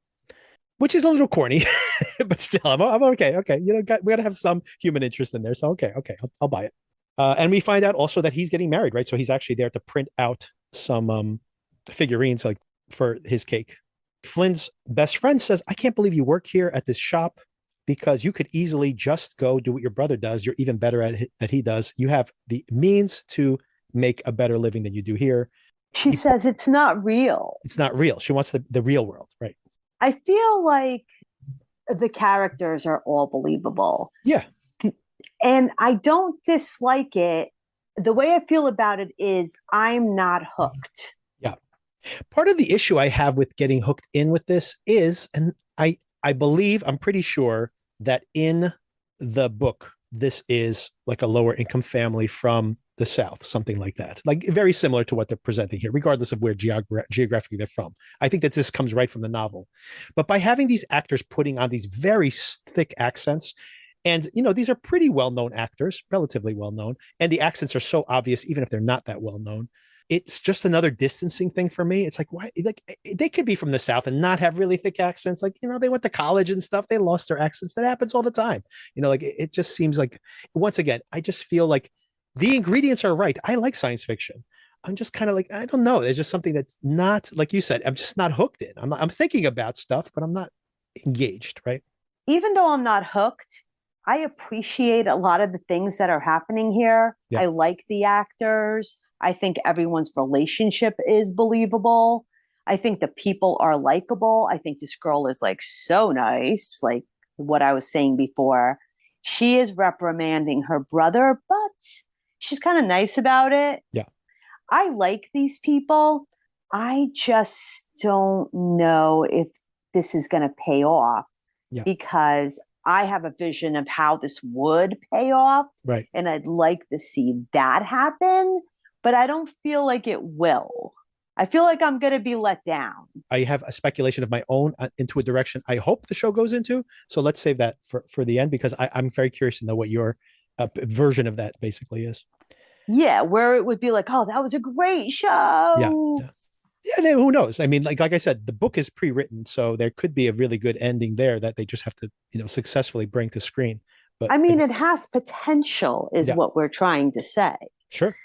Speaker 1: which is a little corny, but still, I'm okay. Okay. We got to have some human interest in there. So, okay. I'll buy it. And we find out also that he's getting married, right? So he's actually there to print out some figurines, like, for his cake. Flynn's best friend says, I can't believe you work here at this shop, because you could easily just go do what your brother does. You're even better at it than he does. You have the means to make a better living than you do here.
Speaker 11: She says it's not real.
Speaker 1: It's not real. She wants the real world, right?
Speaker 11: I feel like the characters are all believable.
Speaker 1: Yeah.
Speaker 11: And I don't dislike it. The way I feel about it is I'm not hooked.
Speaker 1: Part of the issue I have with getting hooked in with this is, and I believe, I'm pretty sure that in the book, this is like a lower income family from the South, something like that, like very similar to what they're presenting here, regardless of where geographically they're from. I think that this comes right from the novel. But by having these actors putting on these very thick accents, and, these are pretty well-known actors, relatively well-known, and the accents are so obvious, even if they're not that well-known. It's just another distancing thing for me. It's like, why? Like, they could be from the South and not have really thick accents. Like, they went to college and stuff. They lost their accents. That happens all the time. Like, it just seems like, once again, I just feel like the ingredients are right. I like science fiction. I'm just kind of like, I don't know. There's just something that's not, like you said, I'm just not hooked in. I'm thinking about stuff, but I'm not engaged, right?
Speaker 11: Even though I'm not hooked, I appreciate a lot of the things that are happening here. Yeah. I like the actors. I think everyone's relationship is believable. I think the people are likable. I think this girl is like so nice, like what I was saying before. She is reprimanding her brother, but she's kind of nice about it.
Speaker 1: Yeah.
Speaker 11: I like these people. I just don't know if this is going to pay off because I have a vision of how this would pay off.
Speaker 1: Right.
Speaker 11: And I'd like to see that happen, but I don't feel like it will. I feel like I'm going to be let down.
Speaker 1: I have a speculation of my own into a direction I hope the show goes into. So let's save that for the end, because I'm very curious to know what your version of that basically is.
Speaker 11: Yeah, where it would be like, oh, that was a great show.
Speaker 1: Yeah. And who knows? I mean, like I said, the book is pre-written, so there could be a really good ending there that they just have to, successfully bring to screen. But
Speaker 11: I mean, it has potential, is what we're trying to say.
Speaker 1: Sure.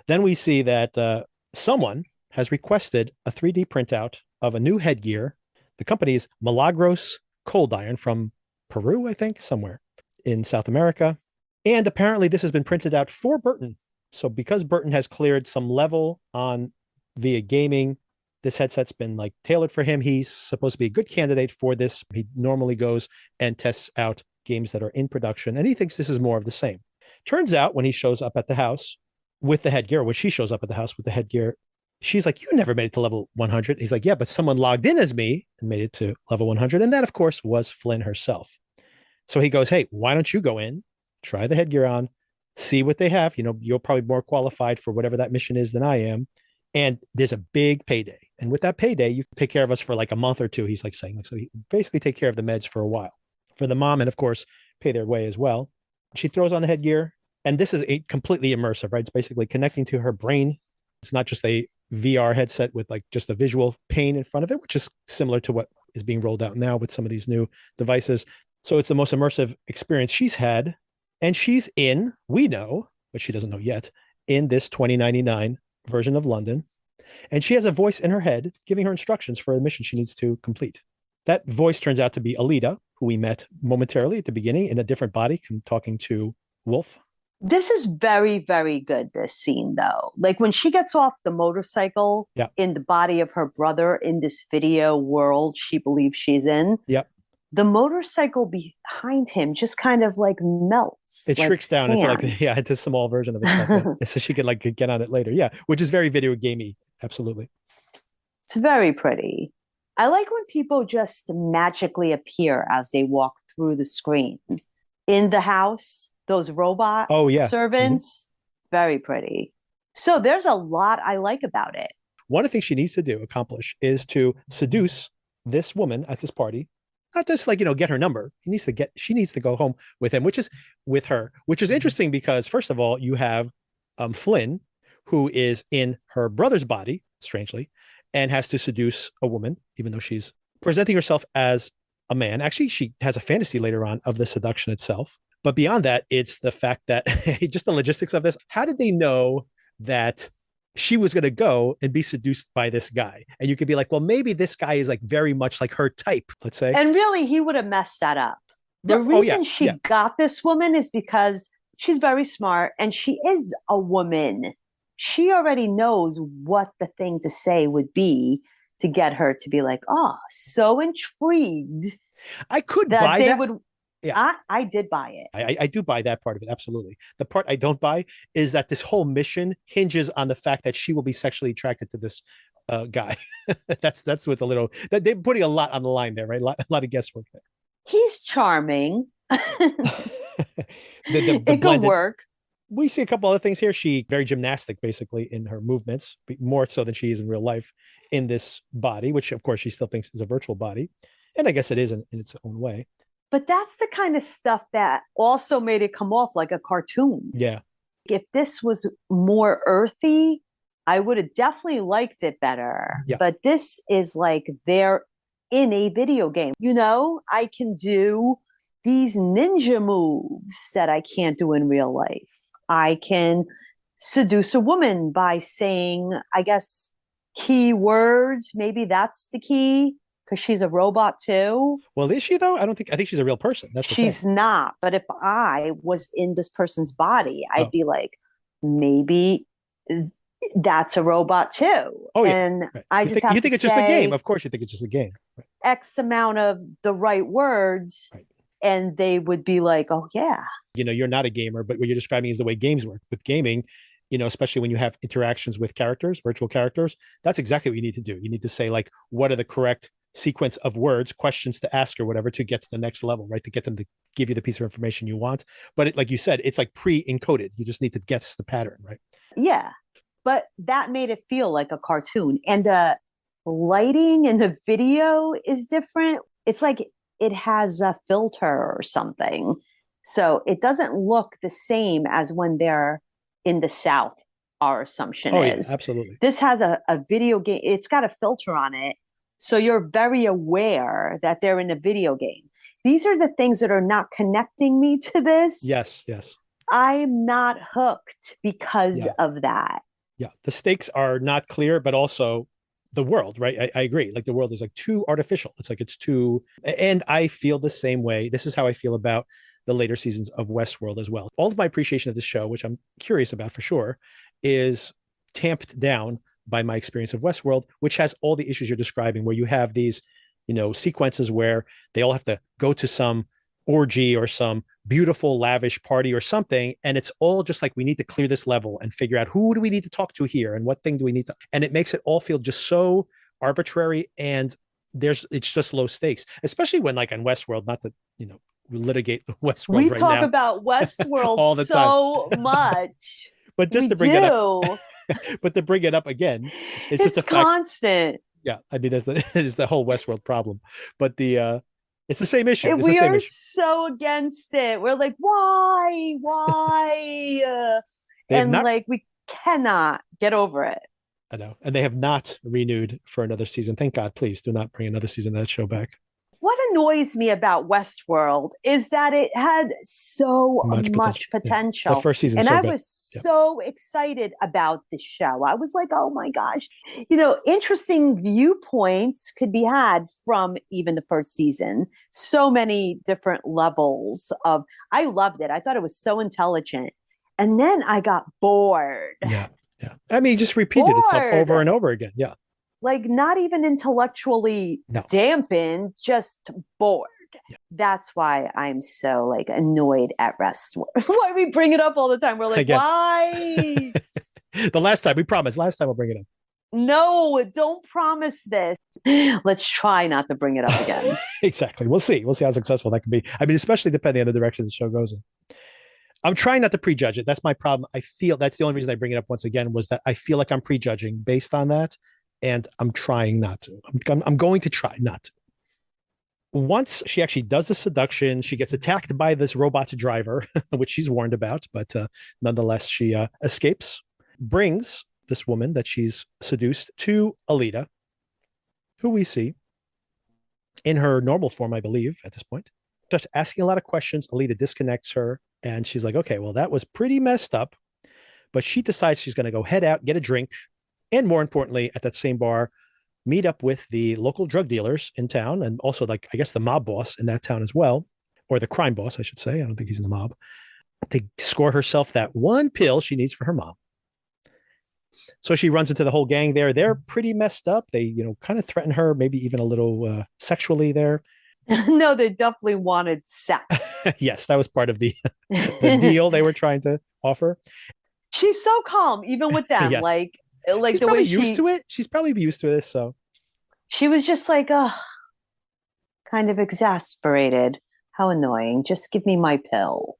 Speaker 1: Then we see that someone has requested a 3D printout of a new headgear. The company is Milagros Cold Iron from Peru, I think, somewhere in South America. And apparently this has been printed out for Burton. So because Burton has cleared some level on via gaming, this headset's been like tailored for him. He's supposed to be a good candidate for this. He normally goes and tests out games that are in production, and he thinks this is more of the same. Turns out when he shows up at the house with the headgear, when she shows up at the house with the headgear, she's like, you never made it to level 100. He's like, yeah, but someone logged in as me and made it to level 100. And that, of course, was Flynn herself. So he goes, hey, why don't you go in, try the headgear on, see what they have. You're probably more qualified for whatever that mission is than I am. And there's a big payday. And with that payday, you can take care of us for like a month or two. He's like saying, so he basically take care of the meds for a while for the mom, and of course, pay their way as well. She throws on the headgear, and this is completely immersive, right? It's basically connecting to her brain. It's not just a VR headset with like just a visual pane in front of it, which is similar to what is being rolled out now with some of these new devices. So it's the most immersive experience she's had. And she's in, we know, but she doesn't know yet, in this 2099 version of London. And she has a voice in her head giving her instructions for a mission she needs to complete. That voice turns out to be Alita, who we met momentarily at the beginning in a different body, talking to Wolf.
Speaker 11: This is very, very good, this scene, though. Like when she gets off the motorcycle in the body of her brother in this video world she believes she's in.
Speaker 1: Yep.
Speaker 11: The motorcycle behind him just kind of like melts.
Speaker 1: It shrinks down into like, it's a small version of it. So she could like get on it later. Yeah. Which is very video gamey. Absolutely.
Speaker 11: It's very pretty. I like when people just magically appear as they walk through the screen. In the house, those robot servants, very pretty. So there's a lot I like about it.
Speaker 1: One of the things she needs to accomplish is to seduce this woman at this party. Not just like, get her number. She needs to go home with him, which is interesting because first of all, you have Flynn, who is in her brother's body, strangely, and has to seduce a woman, even though she's presenting herself as a man. Actually, she has a fantasy later on of the seduction itself. But beyond that, it's the fact that just the logistics of this. How did they know that she was going to go and be seduced by this guy? And you could be like, well, maybe this guy is like very much like her type, let's say.
Speaker 11: And really, he would have messed that up. The reason she got this woman is because she's very smart and she is a woman. She already knows what the thing to say would be to get her to be like, oh, so intrigued.
Speaker 1: I could buy that.
Speaker 11: I did buy it.
Speaker 1: I do buy that part of it. Absolutely. The part I don't buy is that this whole mission hinges on the fact that she will be sexually attracted to this guy. that's with a little, that they're putting a lot on the line there, right? A lot of guesswork there.
Speaker 11: He's charming.
Speaker 1: It could work. We see a couple other things here. She very gymnastic, basically, in her movements, more so than she is in real life in this body, which of course she still thinks is a virtual body. And I guess it is in its own way.
Speaker 11: But that's the kind of stuff that also made it come off like a cartoon.
Speaker 1: Yeah.
Speaker 11: If this was more earthy, I would have definitely liked it better.
Speaker 1: Yeah.
Speaker 11: But this is like they're in a video game. I can do these ninja moves that I can't do in real life. I can seduce a woman by saying, I guess, key words. Maybe that's the key. Because she's a robot too.
Speaker 1: Well, is she though? I think she's a real person.
Speaker 11: She's not. But if I was in this person's body, I'd be like, maybe that's a robot too.
Speaker 1: Oh, yeah.
Speaker 11: And
Speaker 1: Right.
Speaker 11: I
Speaker 1: You
Speaker 11: just
Speaker 1: think,
Speaker 11: have
Speaker 1: you
Speaker 11: to
Speaker 1: think it's just a game.
Speaker 11: say
Speaker 1: Of course you think it's just a game. Right.
Speaker 11: X amount of the right words,
Speaker 1: Right.
Speaker 11: and they would be like, oh, yeah.
Speaker 1: You're not a gamer, but what you're describing is the way games work. With gaming, especially when you have interactions with characters, virtual characters, that's exactly what you need to do. You need to say, like, what are the correct sequence of words, questions to ask or whatever to get to the next level, right? To get them to give you the piece of information you want. But like you said, it's like pre-encoded. You just need to guess the pattern, right?
Speaker 11: Yeah. But that made it feel like a cartoon. And the lighting in the video is different. It's like it has a filter or something. So it doesn't look the same as when they're in the South, our assumption is.
Speaker 1: Yeah, absolutely.
Speaker 11: This has a video game, it's got a filter on it. So you're very aware that they're in a video game. These are the things that are not connecting me to this.
Speaker 1: Yes, yes.
Speaker 11: I'm not hooked because of that.
Speaker 1: Yeah, the stakes are not clear, but also the world, right? I agree. Like the world is like too artificial. It's like it's too, and I feel the same way. This is how I feel about the later seasons of Westworld as well. All of my appreciation of the show, which I'm curious about for sure, is tamped down by my experience of Westworld, which has all the issues you're describing, where you have these, sequences where they all have to go to some orgy or some beautiful lavish party or something, and it's all just like, we need to clear this level and figure out who do we need to talk to here and what thing do we need to, and it makes it all feel just so arbitrary, and it's just low stakes, especially when, like, on Westworld, not that litigate Westworld
Speaker 11: we
Speaker 1: right
Speaker 11: talk
Speaker 1: now
Speaker 11: about Westworld
Speaker 1: all the
Speaker 11: so
Speaker 1: time.
Speaker 11: much.
Speaker 1: But just
Speaker 11: we
Speaker 1: to bring
Speaker 11: do.
Speaker 1: it up but to bring it up again, it's just the
Speaker 11: constant.
Speaker 1: Yeah, I mean, that's the whole Westworld problem, but it's the same issue.
Speaker 11: We are so against it. We're like, why? Like, we cannot get over it.
Speaker 1: I know. And they have not renewed for another season. Thank God. Please do not bring another season of that show back.
Speaker 11: What annoys me about Westworld is that it had so much potential.
Speaker 1: Yeah. The first season,
Speaker 11: and
Speaker 1: so
Speaker 11: I
Speaker 1: good.
Speaker 11: was so excited about the show. I was like, oh my gosh, interesting viewpoints could be had from even the first season. So many different levels I loved it. I thought it was so intelligent. And then I got bored.
Speaker 1: Yeah. I mean, it just repeated itself over and over again. Yeah.
Speaker 11: Like, not even intellectually dampened, just bored. Yeah. That's why I'm so, like, annoyed at Westworld. Why we bring it up all the time? We're like, why?
Speaker 1: Last time we'll bring it up.
Speaker 11: No, don't promise this. Let's try not to bring it up again.
Speaker 1: Exactly. We'll see how successful that can be. I mean, especially depending on the direction the show goes in. I'm trying not to prejudge it. That's my problem. I feel that's the only reason I bring it up once again, was that I feel like I'm prejudging based on that. And I'm trying not to. I'm going to try not to. Once she actually does the seduction, she gets attacked by this robot driver, which she's warned about, but nonetheless, she escapes, brings this woman that she's seduced to Alita, who we see in her normal form, I believe, at this point. Just asking a lot of questions. Alita disconnects her, and she's like, okay, well, that was pretty messed up. But she decides she's going to go head out, get a drink, and more importantly, at that same bar, meet up with the local drug dealers in town, and also, like, I guess the mob boss in that town as well, or the crime boss, I should say. I don't think he's in the mob. To score herself that one pill she needs for her mom. So she runs into the whole gang there. They're pretty messed up. They, kind of threaten her, maybe even a little sexually there.
Speaker 11: No, they definitely wanted sex.
Speaker 1: Yes, that was part of the deal they were trying to offer.
Speaker 11: She's so calm, even with them.
Speaker 1: Yes.
Speaker 11: Like
Speaker 1: she's
Speaker 11: the
Speaker 1: probably
Speaker 11: way
Speaker 1: used to it. She's probably used to this. So
Speaker 11: she was just like, kind of exasperated. How annoying. Just give me my pill.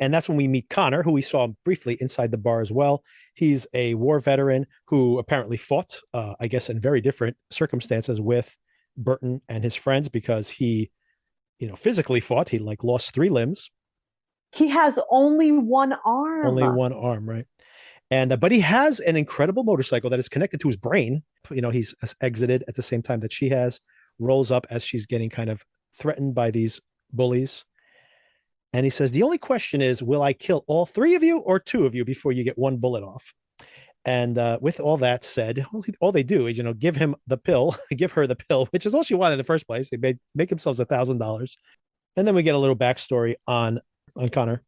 Speaker 1: And that's when we meet Connor, who we saw briefly inside the bar as well. He's a war veteran who apparently fought, I guess, in very different circumstances with Burton and his friends, because he, physically fought. He lost 3 limbs.
Speaker 11: He has only one arm.
Speaker 1: Only one arm, right? And but he has an incredible motorcycle that is connected to his brain. He's exited at the same time that she has, rolls up as she's getting kind of threatened by these bullies. And he says, the only question is, will I kill all 3 of you or 2 of you before you get 1 bullet off? And with all that said, all they do is, give him the pill, give her the pill, which is all she wanted in the first place. They make themselves $1,000. And then we get a little backstory on Connor.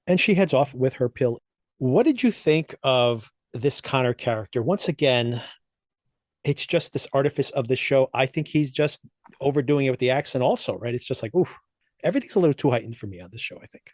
Speaker 1: And she heads off with her pill. What did you think of this Connor character? Once again, it's just this artifice of the show. I think he's just overdoing it with the accent also, right? It's just like, oof, everything's a little too heightened for me on this show, I think.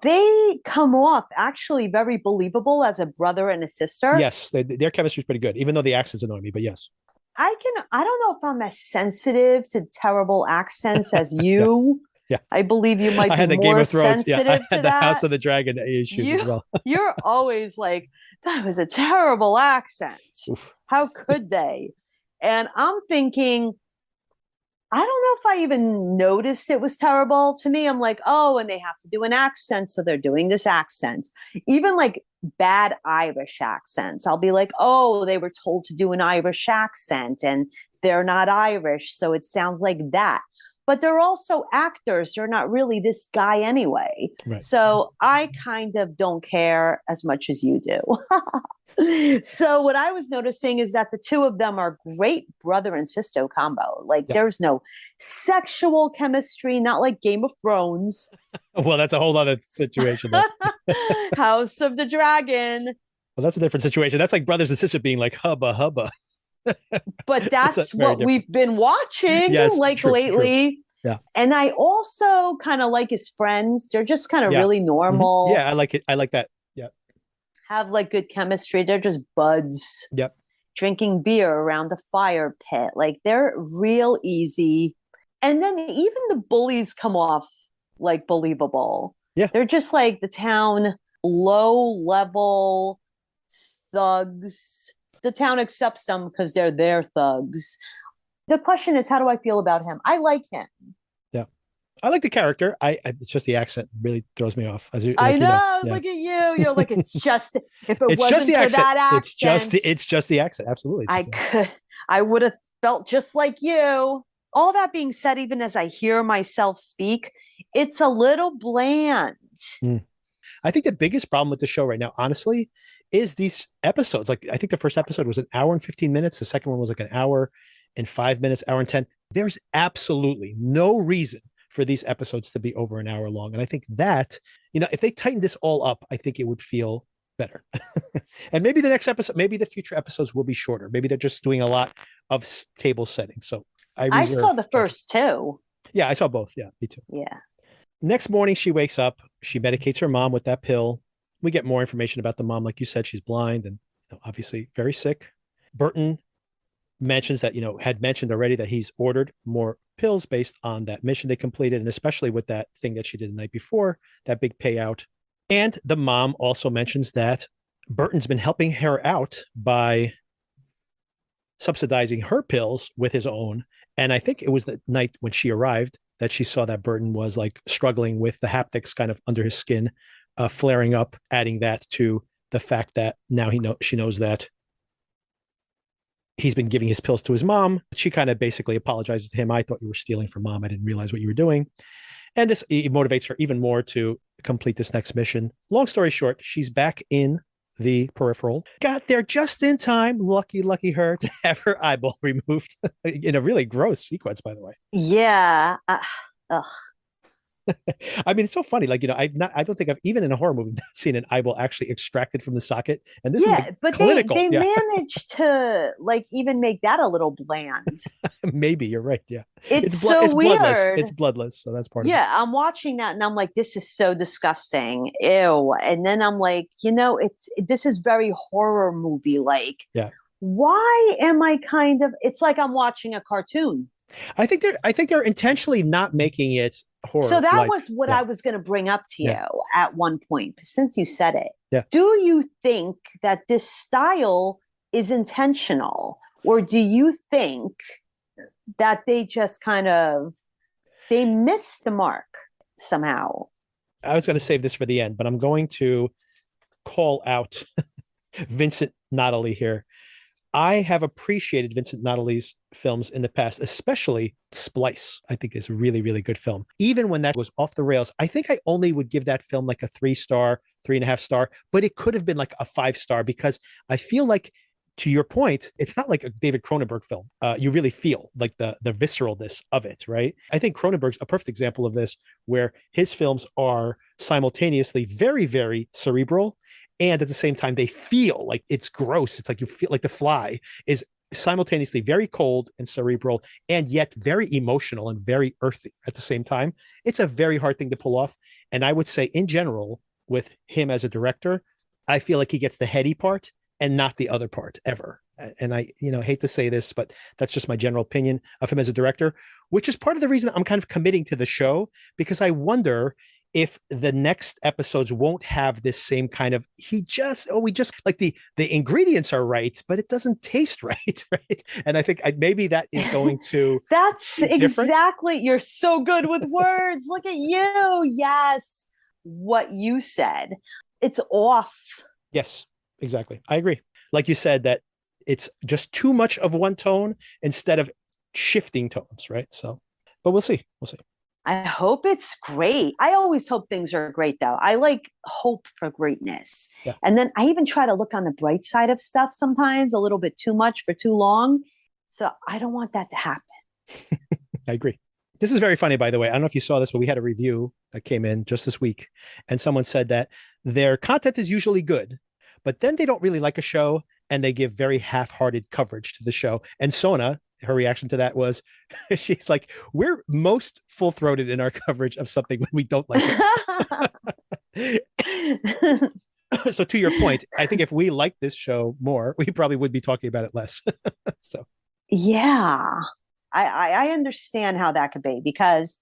Speaker 11: They come off actually very believable as a brother and a sister.
Speaker 1: Yes, their chemistry is pretty good, even though the accents annoy me, but yes.
Speaker 11: I don't know if I'm as sensitive to terrible accents as you.
Speaker 1: Yeah.
Speaker 11: I believe you might
Speaker 1: I had
Speaker 11: be
Speaker 1: the Game
Speaker 11: more
Speaker 1: of Thrones. Yeah, I
Speaker 11: sensitive
Speaker 1: had
Speaker 11: to
Speaker 1: the House
Speaker 11: that.
Speaker 1: of the Dragon issues as well.
Speaker 11: You're always like, that was a terrible accent.
Speaker 1: Oof.
Speaker 11: How could they? And I'm thinking, I don't know if I even noticed it was terrible. To me, I'm like, oh, and they have to do an accent, so they're doing this accent. Even like bad Irish accents, I'll be like, oh, they were told to do an Irish accent and they're not Irish, so it sounds like that. But they're also actors. They're not really this guy anyway.
Speaker 1: Right.
Speaker 11: So I kind of don't care as much as you do. So what I was noticing is that the two of them are great brother and sister combo. Like there's no sexual chemistry, not like Game of Thrones.
Speaker 1: Well, that's a whole other situation.
Speaker 11: House of the Dragon.
Speaker 1: Well, that's a different situation. That's like brothers and sisters being like hubba hubba.
Speaker 11: But that's what we've been watching lately.
Speaker 1: True. Yeah.
Speaker 11: And I also kind of like his friends. They're just kind of really normal.
Speaker 1: Mm-hmm. Yeah, I like it. I like that. Yeah.
Speaker 11: Have like good chemistry. They're just buds.
Speaker 1: Yep.
Speaker 11: Drinking beer around the fire pit. Like they're real easy. And then even the bullies come off like believable.
Speaker 1: Yeah.
Speaker 11: They're just like the town low level thugs. The town accepts them because they're their thugs. The question is, how do I feel about him? I like him.
Speaker 1: Yeah. I like the character. It's just the accent really throws me off.
Speaker 11: I know. Look at you. You're like, it's just, if it wasn't
Speaker 1: just the
Speaker 11: for
Speaker 1: accent.
Speaker 11: that accent.
Speaker 1: It's just the accent. Absolutely.
Speaker 11: I would have felt just like you. All that being said, even as I hear myself speak, it's a little bland.
Speaker 1: I think the biggest problem with the show right now, honestly, is these episodes. Like, I think the first episode was an hour and 15 minutes. The second one was like an hour and 5 minutes, hour and 10. There's absolutely no reason for these episodes to be over an hour long. And I think that, if they tightened this all up, I think it would feel better. And maybe the next episode, maybe the future episodes will be shorter. Maybe they're just doing a lot of table setting. So I
Speaker 11: saw the first two.
Speaker 1: Yeah, I saw both. Yeah, me too.
Speaker 11: Yeah.
Speaker 1: Next morning, she wakes up. She medicates her mom with that pill. We get more information about the mom. Like you said, she's blind and obviously very sick. Burton mentions that, had mentioned already that he's ordered more pills based on that mission they completed, and especially with that thing that she did the night before, that big payout. And the mom also mentions that Burton's been helping her out by subsidizing her pills with his own. And I think it was the night when she arrived that she saw that Burton was like struggling with the haptics kind of under his skin, flaring up, adding that to the fact that now she knows that he's been giving his pills to his mom. She kind of basically apologizes to him. I thought you were stealing from mom. I didn't realize what you were doing. And this motivates her even more to complete this next mission. Long story short, she's back in the Peripheral. Got there just in time. Lucky her to have her eyeball removed in a really gross sequence, by the way.
Speaker 11: Yeah.
Speaker 1: I mean, it's so funny. Like, I don't think I've even in a horror movie seen an eyeball actually extracted from the socket. And this is like
Speaker 11: but
Speaker 1: clinical.
Speaker 11: They managed to like even make that a little bland.
Speaker 1: Maybe you're right. Yeah.
Speaker 11: It's so weird.
Speaker 1: Bloodless. It's bloodless. So that's part of it.
Speaker 11: Yeah. I'm watching that and I'm like, this is so disgusting. Ew. And then I'm like, this is very horror movie. Like,
Speaker 1: yeah.
Speaker 11: Why am I it's like I'm watching a cartoon.
Speaker 1: I think they're intentionally not making it horror.
Speaker 11: So that was what I was going to bring up to you at one point, since you said it.
Speaker 1: Yeah.
Speaker 11: Do you think that this style is intentional, or do you think that they just they missed the mark somehow?
Speaker 1: I was going to save this for the end, but I'm going to call out Vincent Natali here. I have appreciated Vincent Natali's films in the past, especially Splice. I think is a really, really good film. Even when that was off the rails, I think I only would give that film like a 3-star, 3.5 star, but it could have been like a 5-star because I feel like, to your point, it's not like a David Cronenberg film. You really feel like the visceralness of it, right? I think Cronenberg's a perfect example of this, where his films are simultaneously very, very cerebral and at the same time they feel like it's gross. It's like you feel like the fly is simultaneously very cold and cerebral and yet very emotional and very earthy at the same time. It's a very hard thing to pull off. And I would say in general, with him as a director, I feel like he gets the heady part and not the other part ever. And I, hate to say this, but that's just my general opinion of him as a director, which is part of the reason I'm kind of committing to the show, because I wonder if the next episodes won't have this same kind of we just like the ingredients are right, but it doesn't taste right. Right. And I think maybe that is going to
Speaker 11: that's exactly, you're so good with words. Look at you. Yes. What you said. It's off.
Speaker 1: Yes, exactly. I agree. Like you said, that it's just too much of one tone instead of shifting tones. Right. So, but we'll see. We'll see.
Speaker 11: I hope it's great. I always hope things are great, though. I like hope for greatness.
Speaker 1: Yeah.
Speaker 11: And then I even try to look on the bright side of stuff sometimes, a little bit too much for too long. So I don't want that to happen.
Speaker 1: I agree. This is very funny, by the way. I don't know if you saw this, but we had a review that came in just this week. And someone said that their content is usually good, but then they don't really like a show and they give very half-hearted coverage to the show. And Sona, her reaction to that was, she's like, we're most full-throated in our coverage of something when we don't like it. So to your point, I think if we liked this show more, we probably would be talking about it less. So
Speaker 11: yeah, I understand how that could be, because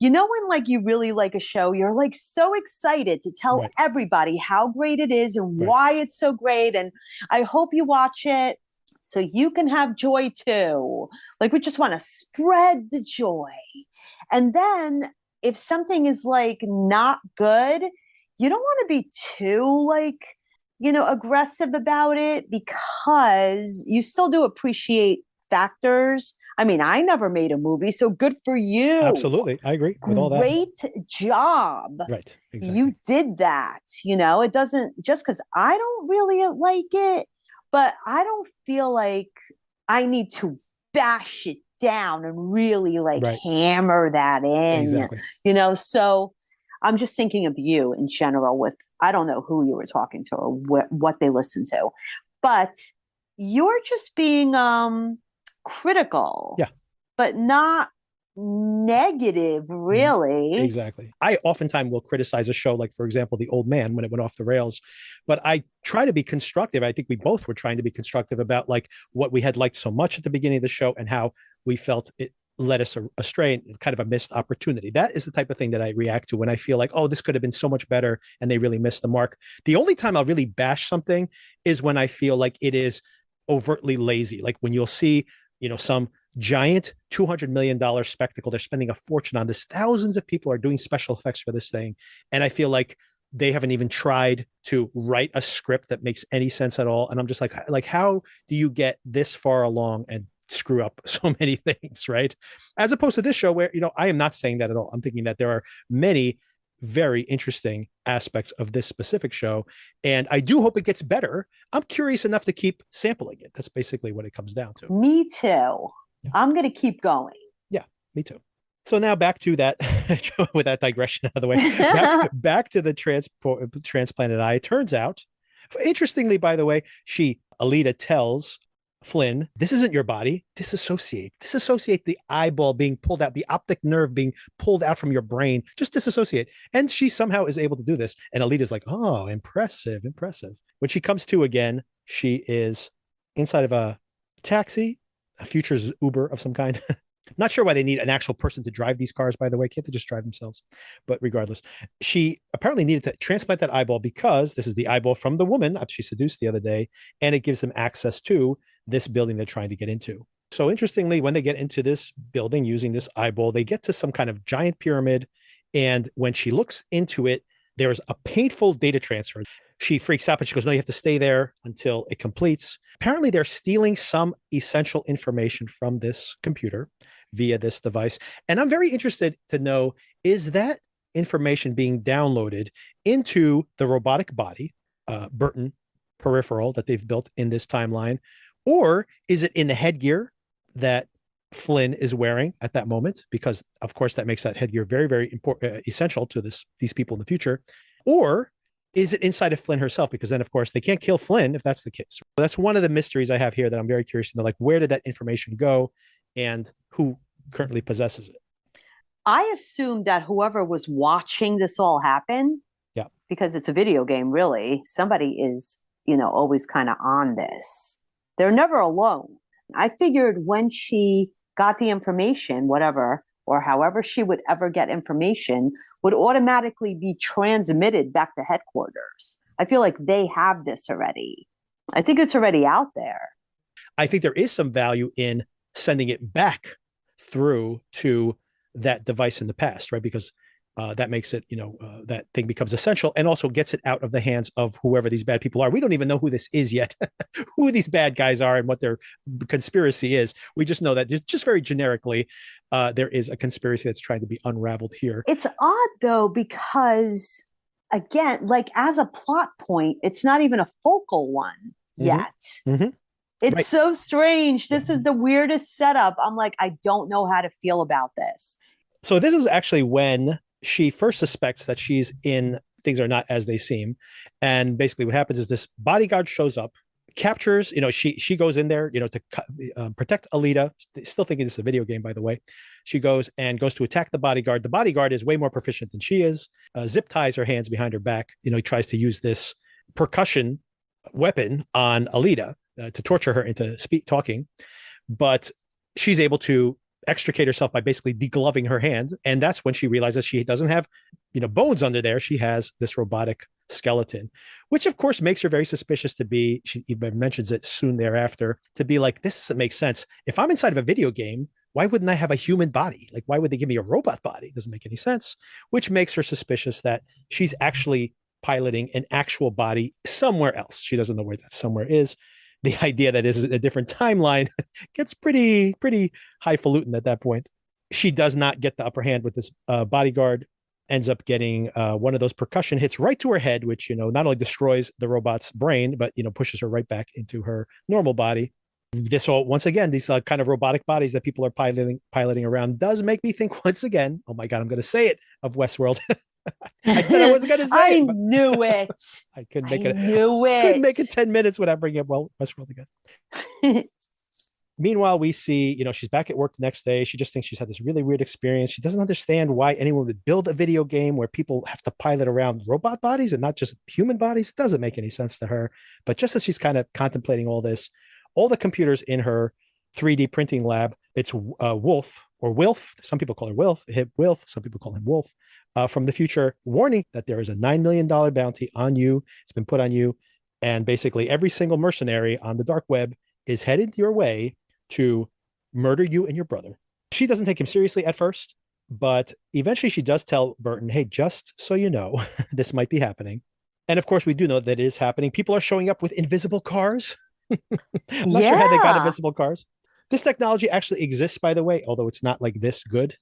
Speaker 11: when like you really like a show, you're like so excited to tell everybody how great it is and why it's so great. And I hope you watch it so you can have joy too. Like, we just want to spread the joy. And then if something is like not good, you don't want to be too like, aggressive about it, because you still do appreciate factors. I mean, I never made a movie, so good for you.
Speaker 1: Absolutely. I agree with all that.
Speaker 11: Great job.
Speaker 1: Right. Exactly.
Speaker 11: You did that. It doesn't, just because I don't really like it, but I don't feel like I need to bash it down and really like hammer that in.
Speaker 1: Exactly.
Speaker 11: So I'm just thinking of you in general with, I don't know who you were talking to or what they listen to, but you're just being critical.
Speaker 1: Yeah.
Speaker 11: But not negative, really.
Speaker 1: Exactly. I oftentimes will criticize a show, like, for example, The Old Man, when it went off the rails, but I try to be constructive. I think we both were trying to be constructive about like what we had liked so much at the beginning of the show and how we felt it led us astray, and it's kind of a missed opportunity. That is the type of thing that I react to when I feel like, oh, this could have been so much better and they really missed the mark. The only time I'll really bash something is when I feel like it is overtly lazy. Like when you'll see, some giant $200 million spectacle. They're spending a fortune on this. Thousands of people are doing special effects for this thing. And I feel like they haven't even tried to write a script that makes any sense at all. And I'm just like, how do you get this far along and screw up so many things, right? As opposed to this show where, I am not saying that at all. I'm thinking that there are many very interesting aspects of this specific show. And I do hope it gets better. I'm curious enough to keep sampling it. That's basically what it comes down to.
Speaker 11: Me too. Yeah. I'm going to keep going.
Speaker 1: Yeah, me too. So now back to that, with that digression out of the way, back to the transplanted eye. It turns out, interestingly, by the way, Alita tells Flynn, this isn't your body. Disassociate the eyeball being pulled out, the optic nerve being pulled out from your brain. Just disassociate. And she somehow is able to do this. And Alita's like, oh, impressive. When she comes to again, she is inside of a taxi, a future's Uber of some kind. Not sure why they need an actual person to drive these cars, by the way. Can't they just drive themselves? But regardless, she apparently needed to transplant that eyeball because this is the eyeball from the woman that she seduced the other day, and it gives them access to this building they're trying to get into. So interestingly, when they get into this building using this eyeball, they get to some kind of giant pyramid. And when she looks into it, there's a painful data transfer. She freaks out, but she goes, no, you have to stay there until it completes. Apparently, they're stealing some essential information from this computer via this device. And I'm very interested to know, is that information being downloaded into the robotic body, Burton Peripheral, that they've built in this timeline? Or is it in the headgear that Flynn is wearing at that moment? Because, of course, that makes that headgear very, very important, essential to these people in the future. Or Is it inside of Flynn herself? Because then, of course, they can't kill Flynn if that's the case. That's one of the mysteries I have here that I'm very curious to know, like, where did that information go and who currently possesses it?
Speaker 11: I assume that whoever was watching this all happen,
Speaker 1: yeah,
Speaker 11: because it's a video game, really, somebody is, always kind of on this. They're never alone. I figured when she got the information, whatever, or however she would ever get information, would automatically be transmitted back to headquarters. I feel like they have this already. I think it's already out there.
Speaker 1: I think there is some value in sending it back through to that device in the past, right? Because that makes it, that thing becomes essential and also gets it out of the hands of whoever these bad people are. We don't even know who this is yet, who these bad guys are and what their conspiracy is. We just know that just very generically, there is a conspiracy that's trying to be unraveled here.
Speaker 11: It's odd though, because again, like as a plot point, it's not even a focal one yet.
Speaker 1: Mm-hmm.
Speaker 11: It's
Speaker 1: right.
Speaker 11: So strange. This is the weirdest setup. I'm like, I don't know how to feel about this.
Speaker 1: So this is actually when she first suspects that things are not as they seem. And basically what happens is this bodyguard shows up, captures, she goes in there, to protect Alita, still thinking this is a video game, by the way. She goes to attack the bodyguard. The bodyguard is way more proficient than she is, zip ties her hands behind her back. He tries to use this percussion weapon on Alita to torture her into talking. But she's able to extricate herself by basically degloving her hand. And that's when she realizes she doesn't have, bones under there. She has this robotic skeleton, which of course makes her very suspicious she even mentions it soon thereafter, to be like, this doesn't make sense. If I'm inside of a video game, why wouldn't I have a human body? Like, why would they give me a robot body? It doesn't make any sense, which makes her suspicious that she's actually piloting an actual body somewhere else. She doesn't know where that somewhere is. The idea that is a different timeline gets pretty highfalutin at that point. She does not get the upper hand with this bodyguard, ends up getting one of those percussion hits right to her head, which, not only destroys the robot's brain, but, pushes her right back into her normal body. This all, once again, these kind of robotic bodies that people are piloting around does make me think once again, oh my God, I'm going to say it, of Westworld. I said I wasn't going to say it.
Speaker 11: I knew it.
Speaker 1: I couldn't make
Speaker 11: Couldn't
Speaker 1: make it 10 minutes without bringing up Westworld again. Meanwhile, we see, she's back at work the next day. She just thinks she's had this really weird experience. She doesn't understand why anyone would build a video game where people have to pilot around robot bodies and not just human bodies. It doesn't make any sense to her. But just as she's kind of contemplating all this, all the computers in her 3D printing lab, it's Wolf or Wilf. Some people call her Wilf. Some people call him Wolf. From the future, warning that there is a $9 million bounty on you. It's been put on you. And basically every single mercenary on the dark web is headed your way to murder you and your brother. She doesn't take him seriously at first, but eventually she does tell Burton, hey, just so you know, this might be happening. And of course, we do know that it is happening. People are showing up with invisible cars. I'm not sure how they got invisible cars. This technology actually exists, by the way, although it's not like this good,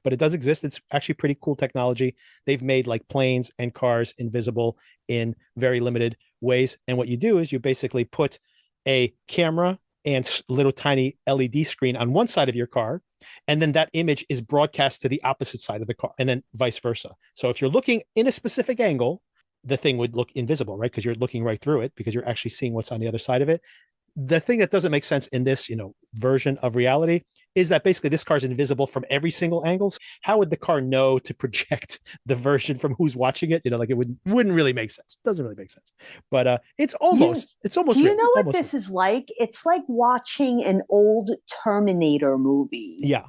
Speaker 1: but it does exist. It's actually pretty cool technology. They've made like planes and cars invisible in very limited ways. And what you do is you basically put a camera and little tiny LED screen on one side of your car, and then that image is broadcast to the opposite side of the car, and then vice versa. So if you're looking in a specific angle, the thing would look invisible, right? Because you're looking right through it, because you're actually seeing what's on the other side of it. The thing that doesn't make sense in this, version of reality is that basically this car is invisible from every single angle. How would the car know to project the version from who's watching it? Like it wouldn't really make sense. It doesn't really make sense. But it's almost. Do
Speaker 11: you know what this is like? It's like watching an old Terminator movie.
Speaker 1: Yeah.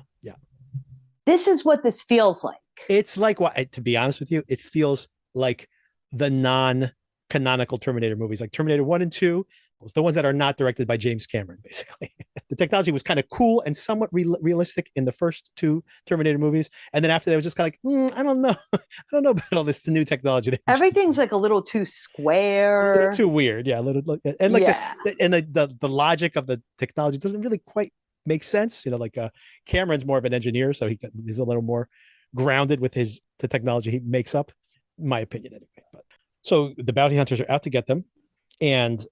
Speaker 11: This is what this feels like.
Speaker 1: It's like to be honest with you, it feels like the non-canonical Terminator movies, like Terminator 1 and 2. The ones that are not directed by James Cameron, basically. The technology was kind of cool and somewhat realistic in the first two Terminator movies. And then after that, it was just kind of like, I don't know. I don't know about all this new technology.
Speaker 11: Everything's like a little too square.
Speaker 1: Too weird. Yeah. A little, and like the logic of the technology doesn't really quite make sense. Cameron's more of an engineer, so he's a little more grounded with the technology he makes up, in my opinion anyway. But so the bounty hunters are out to get them. And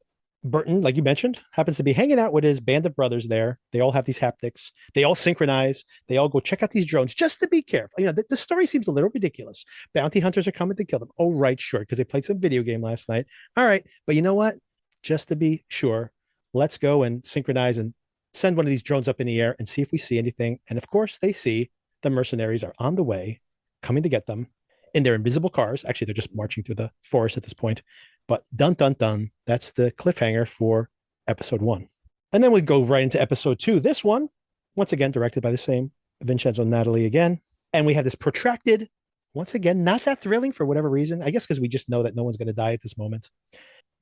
Speaker 1: Burton, like you mentioned, happens to be hanging out with his band of brothers there. They all have these haptics. They all synchronize. They all go check out these drones just to be careful. The story seems a little ridiculous. Bounty hunters are coming to kill them. Oh, right, sure, because they played some video game last night. All right, but you know what? Just to be sure, let's go and synchronize and send one of these drones up in the air and see if we see anything. And of course, they see the mercenaries are on the way, coming to get them in their invisible cars. Actually, they're just marching through the forest at this point. But dun dun dun, that's the cliffhanger for episode 1. And then we go right into episode 2. This one, once again, directed by the same Vincenzo Natali again. And we have this protracted, once again, not that thrilling for whatever reason. I guess because we just know that no one's going to die at this moment.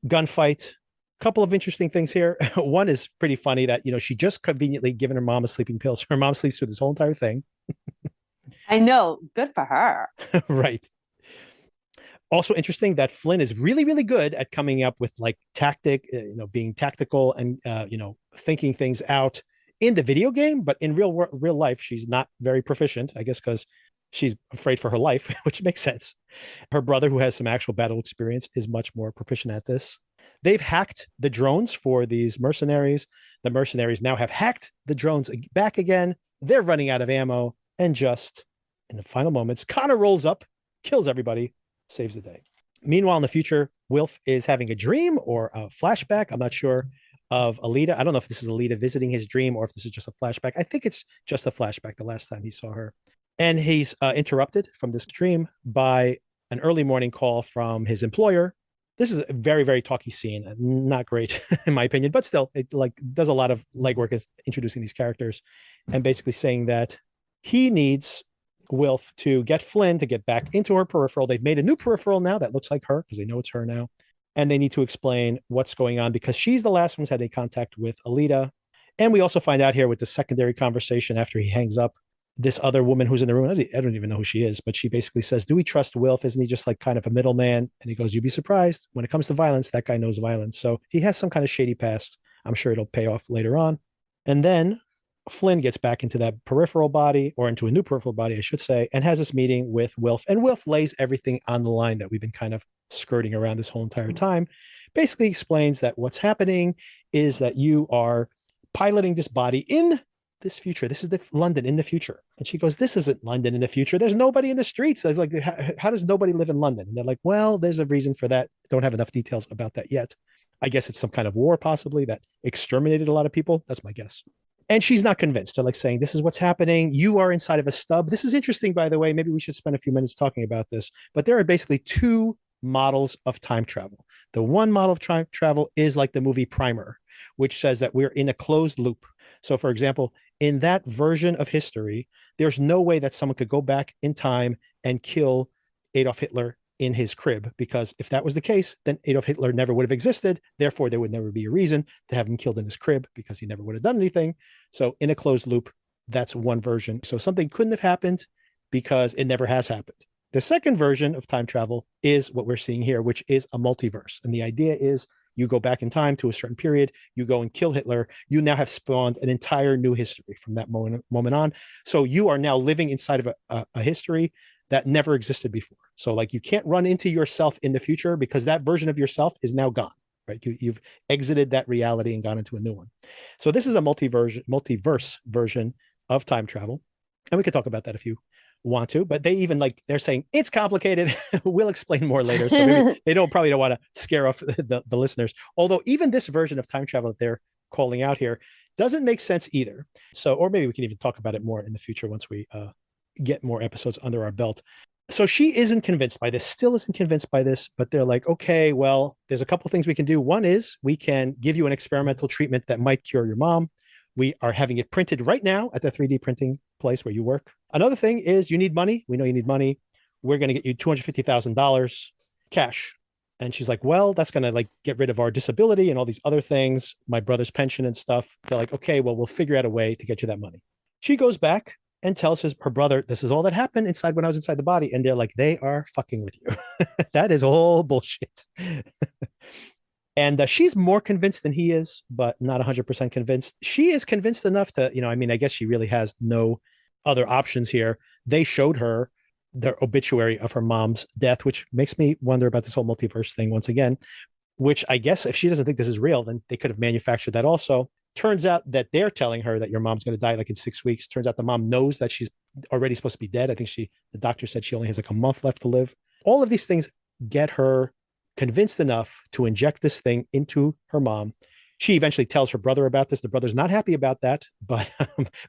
Speaker 1: Gunfight. Couple of interesting things here. One is pretty funny that, she just conveniently given her mom a sleeping pill. So her mom sleeps through this whole entire thing.
Speaker 11: I know. Good for her.
Speaker 1: Right. Also interesting that Flynn is really, really good at coming up with like being tactical and, thinking things out in the video game, but in real life, she's not very proficient, I guess, because she's afraid for her life, which makes sense. Her brother, who has some actual battle experience, is much more proficient at this. They've hacked the drones for these mercenaries. The mercenaries now have hacked the drones back again. They're running out of ammo. And just in the final moments, Connor rolls up, kills everybody, saves the day. Meanwhile, in the future, Wilf is having a dream or a flashback. I'm not sure, of Alita. I don't know if this is Alita visiting his dream or if this is just a flashback. I think it's just a flashback the last time he saw her. And he's interrupted from this dream by an early morning call from his employer. This is a very, very talky scene. Not great, in my opinion, but still, it does a lot of legwork as introducing these characters and basically saying that he needs Wilf to get Flynn to get back into her peripheral. They've made a new peripheral now that looks like her because they know it's her now. And they need to explain what's going on because she's the last one who's had any contact with Alita. And we also find out here with the secondary conversation after he hangs up, this other woman who's in the room, I don't even know who she is, but she basically says, do we trust Wilf? Isn't he just like kind of a middleman? And he goes, you'd be surprised. When it comes to violence, that guy knows violence. So he has some kind of shady past. I'm sure it'll pay off later on. And then Flynn gets back into that peripheral body, or into a new peripheral body, I should say, and has this meeting with Wilf. And Wilf lays everything on the line that we've been kind of skirting around this whole entire time. Basically explains that what's happening is that you are piloting this body in this future. This is the London in the future. And she goes, this isn't London in the future. There's nobody in the streets. There's like, how does nobody live in London? And they're like, well, there's a reason for that. Don't have enough details about that yet. I guess it's some kind of war possibly that exterminated a lot of people. That's my guess. And she's not convinced. They're like saying, this is what's happening. You are inside of a stub. This is interesting, by the way. Maybe we should spend a few minutes talking about this. But there are basically two models of time travel. The one model of time travel is like the movie Primer, which says that we're in a closed loop. So, for example, in that version of history, there's no way that someone could go back in time and kill Adolf Hitler in his crib, because if that was the case, then Adolf Hitler never would have existed. Therefore, there would never be a reason to have him killed in his crib because he never would have done anything. So in a closed loop, that's one version. So something couldn't have happened because it never has happened. The second version of time travel is what we're seeing here, which is a multiverse. And the idea is you go back in time to a certain period, you go and kill Hitler, you now have spawned an entire new history from that moment on. So you are now living inside of a history that never existed before. So like you can't run into yourself in the future because that version of yourself is now gone, right? You've exited that reality and gone into a new one. So this is a multiverse version of time travel. And we could talk about that if you want to, but they're saying it's complicated. We'll explain more later. So maybe they probably don't want to scare off the listeners. Although even this version of time travel that they're calling out here doesn't make sense either. So, or maybe we can even talk about it more in the future once we get more episodes under our belt. So she isn't convinced by this, still isn't convinced by this, but they're like, okay, well, there's a couple things we can do. One is we can give you an experimental treatment that might cure your mom. We are having it printed right now at the 3D printing place where you work. Another thing is you need money. We know you need money. We're going to get you $250,000 cash. And she's like, well, that's going to get rid of our disability and all these other things, my brother's pension and stuff. They're like, okay, well, we'll figure out a way to get you that money. She goes back and tells her brother, this is all that happened inside when I was inside the body. And they're like, they are fucking with you. That is all bullshit. And she's more convinced than he is, but not 100% convinced. She is convinced enough to, I guess she really has no other options here. They showed her the obituary of her mom's death, which makes me wonder about this whole multiverse thing once again. which I guess if she doesn't think this is real, then they could have manufactured that also. Turns out that they're telling her that your mom's going to die like in 6 weeks. Turns out the mom knows that she's already supposed to be dead. I think the doctor said she only has like a month left to live. All of these things get her convinced enough to inject this thing into her mom. She eventually tells her brother about this. The brother's not happy about that, but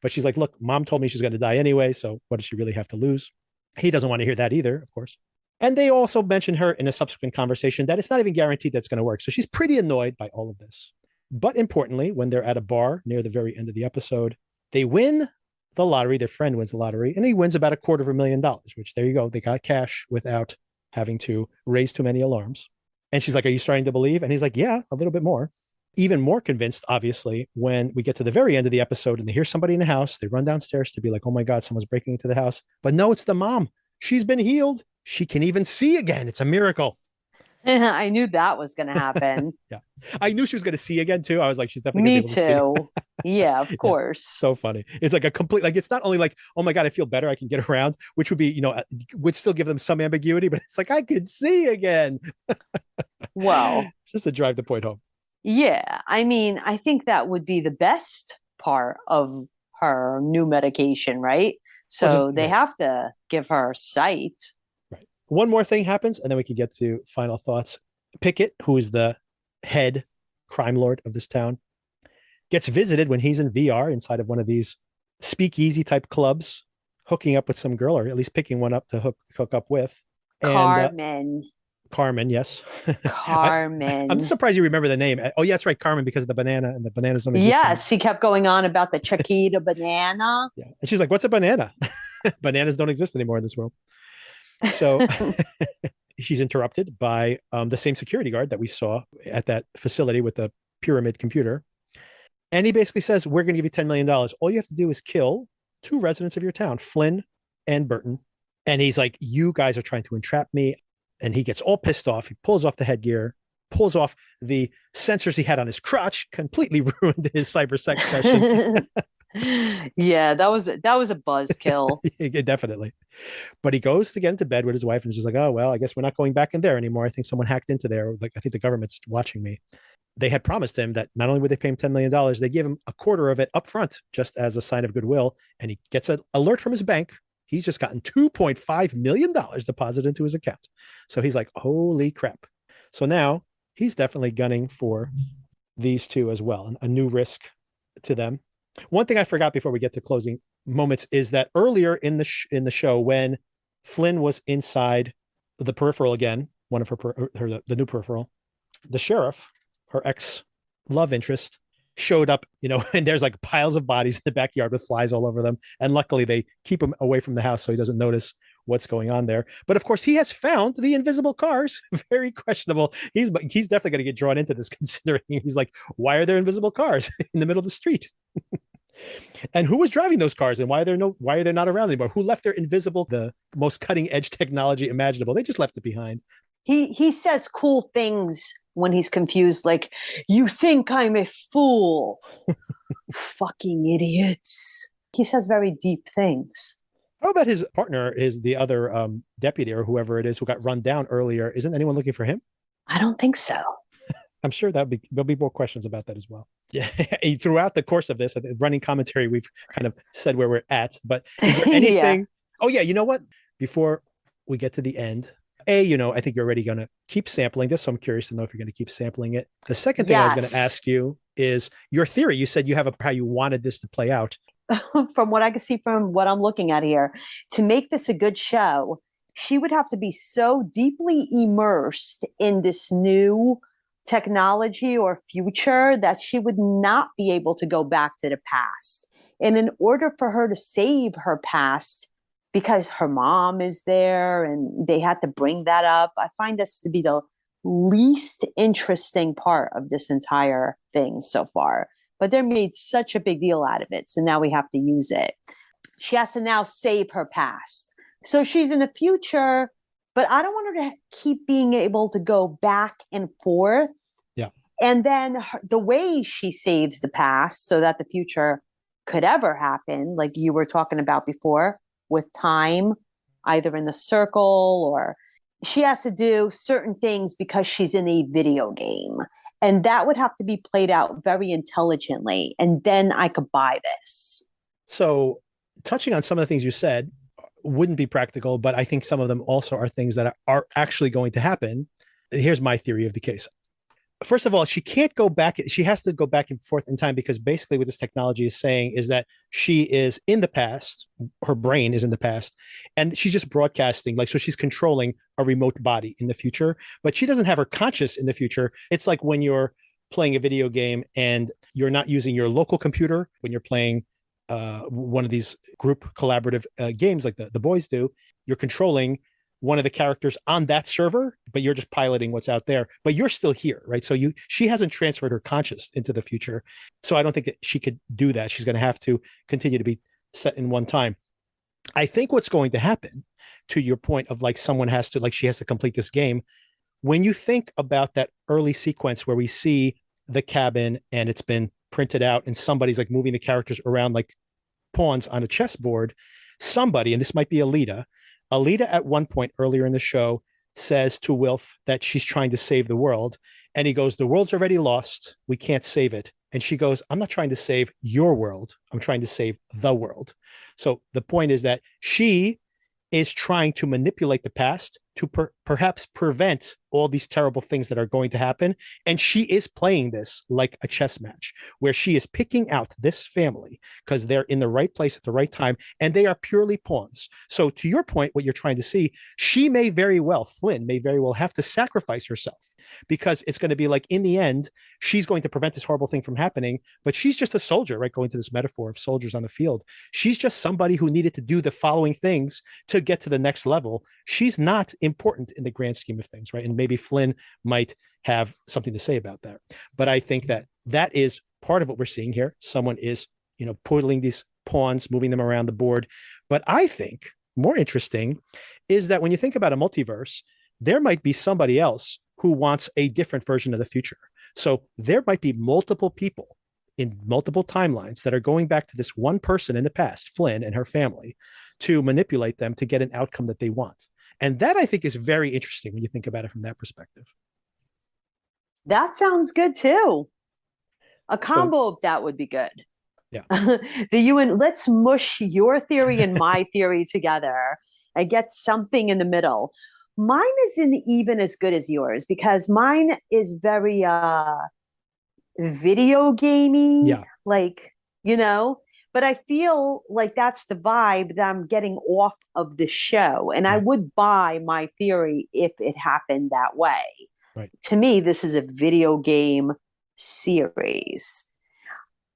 Speaker 1: she's like, look, mom told me she's going to die anyway. So what does she really have to lose? He doesn't want to hear that either, of course. And they also mention her in a subsequent conversation that it's not even guaranteed that's going to work. So she's pretty annoyed by all of this. But importantly, when they're at a bar near the very end of the episode, they win the lottery. Their friend wins the lottery, and he wins about $250,000, which there you go. They got cash without having to raise too many alarms. And she's like, are you starting to believe? And he's like, yeah, a little bit more. Even more convinced, obviously, when we get to the very end of the episode and they hear somebody in the house. They run downstairs to be like, oh my God, someone's breaking into the house. But no, it's the mom. She's been healed. She can even see again. It's a miracle.
Speaker 11: I knew that was going to happen.
Speaker 1: Yeah. I knew she was going to see again too. I was like, she's definitely going to be able to see.
Speaker 11: Yeah, of course.
Speaker 1: So funny. It's like a complete, like, it's not only like, oh my God, I feel better, I can get around, which would be, would still give them some ambiguity, but it's like, I could see again.
Speaker 11: Well,
Speaker 1: just to drive the point home.
Speaker 11: Yeah. I mean, I think that would be the best part of her new medication, right? So they have to give her sight.
Speaker 1: Right. One more thing happens, and then we can get to final thoughts. Pickett, who is the head crime lord of this town, gets visited when he's in VR inside of one of these speakeasy type clubs, hooking up with some girl, or at least picking one up to hook up with.
Speaker 11: And,
Speaker 1: Carmen, yes.
Speaker 11: Carmen.
Speaker 1: I'm surprised you remember the name. Oh, yeah, that's right, Carmen, because of the banana, and the bananas don't exist.
Speaker 11: Yes, he kept going on about the Chiquita banana.
Speaker 1: Yeah, and she's like, what's a banana? Bananas don't exist anymore in this world. So she's interrupted by the same security guard that we saw at that facility with the pyramid computer. And he basically says, we're going to give you $10 million. All you have to do is kill 2 residents of your town, Flynn and Burton. And he's like, you guys are trying to entrap me. And he gets all pissed off. He pulls off the headgear, pulls off the sensors he had on his crotch, completely ruined his cybersex session.
Speaker 11: Yeah, that was a buzzkill.
Speaker 1: Definitely. But he goes to get into bed with his wife and she's like, oh, well, I guess we're not going back in there anymore. I think someone hacked into there. Like, I think the government's watching me. They had promised him that not only would they pay him $10 million, they give him a quarter of it up front, just as a sign of goodwill. And he gets an alert from his bank. He's just gotten $2.5 million deposited into his account. So he's like, holy crap. So now he's definitely gunning for these 2 as well, a new risk to them. One thing I forgot before we get to closing moments is that earlier in the show, when Flynn was inside the Peripheral again, one of the new Peripheral, the sheriff, her ex love interest, showed up, and there's like piles of bodies in the backyard with flies all over them. And luckily they keep him away from the house so he doesn't notice what's going on there. But of course he has found the invisible cars. Very questionable. He's definitely going to get drawn into this, considering he's like, why are there invisible cars in the middle of the street? And who was driving those cars, and why are they not around anymore? Who left their invisible, the most cutting edge technology imaginable? They just left it behind.
Speaker 11: He says cool things when he's confused, like, you think I'm a fool. Fucking idiots. He says very deep things.
Speaker 1: How about his partner, is the other deputy or whoever it is who got run down earlier? Isn't anyone looking for him?
Speaker 11: I don't think so.
Speaker 1: I'm sure there'll be more questions about that as well. Yeah. Throughout the course of this, running commentary, we've kind of said where we're at, but is there anything? Yeah. Oh yeah. You know what? Before we get to the end, I think you're already going to keep sampling this. So I'm curious to know if you're going to keep sampling it. The second thing I was going to ask you is your theory. You said you have how you wanted this to play out.
Speaker 11: From what I can see from what I'm looking at here, to make this a good show, she would have to be so deeply immersed in this new technology or future that she would not be able to go back to the past. And in order for her to save her past, because her mom is there and they had to bring that up, I find this to be the least interesting part of this entire thing so far. But they made such a big deal out of it, so now we have to use it. She has to now save her past. So she's in the future, but I don't want her to keep being able to go back and forth.
Speaker 1: Yeah.
Speaker 11: And then the way she saves the past so that the future could ever happen, like you were talking about before, with time, either in the circle or she has to do certain things because she's in a video game. And that would have to be played out very intelligently. And then I could buy this.
Speaker 1: So, touching on some of the things you said wouldn't be practical, but I think some of them also are things that are actually going to happen. Here's my theory of the case. First of all, she can't go back. She has to go back and forth in time because basically what this technology is saying is that she is in the past. Her brain is in the past and she's just broadcasting. Like, so she's controlling a remote body in the future, but she doesn't have her conscious in the future. It's like when you're playing a video game and you're not using your local computer when you're playing one of these group collaborative games like the boys do. You're controlling one of the characters on that server, but you're just piloting what's out there, but you're still here, right? So she hasn't transferred her conscious into the future. So I don't think that she could do that. She's going to have to continue to be set in one time. I think what's going to happen, to your point of like someone has to, like she has to complete this game. When you think about that early sequence where we see the cabin and it's been printed out and somebody's like moving the characters around like pawns on a chessboard, somebody, and this might be Alita at one point earlier in the show says to Wilf that she's trying to save the world. And he goes, the world's already lost. We can't save it. And she goes, I'm not trying to save your world. I'm trying to save the world. So the point is that she is trying to manipulate the past to perhaps prevent all these terrible things that are going to happen. And she is playing this like a chess match where she is picking out this family because they're in the right place at the right time and they are purely pawns. So to your point, what you're trying to see, Flynn may very well have to sacrifice herself because it's going to be like, in the end, she's going to prevent this horrible thing from happening, but she's just a soldier, right? Going to this metaphor of soldiers on the field. She's just somebody who needed to do the following things to get to the next level. She's not important in the grand scheme of things, right? And maybe Flynn might have something to say about that. But I think that is part of what we're seeing here. Someone is, pulling these pawns, moving them around the board. But I think more interesting is that when you think about a multiverse, there might be somebody else who wants a different version of the future. So there might be multiple people in multiple timelines that are going back to this one person in the past, Flynn and her family, to manipulate them to get an outcome that they want. And that I think is very interesting when you think about it from that perspective.
Speaker 11: That sounds good too. A combo of that would be good.
Speaker 1: Yeah.
Speaker 11: Let's mush your theory and my theory together and get something in the middle. Mine isn't even as good as yours because mine is very video gamey.
Speaker 1: Yeah.
Speaker 11: But I feel like that's the vibe that I'm getting off of the show. And I would buy my theory if it happened that way.
Speaker 1: Right.
Speaker 11: To me, this is a video game series,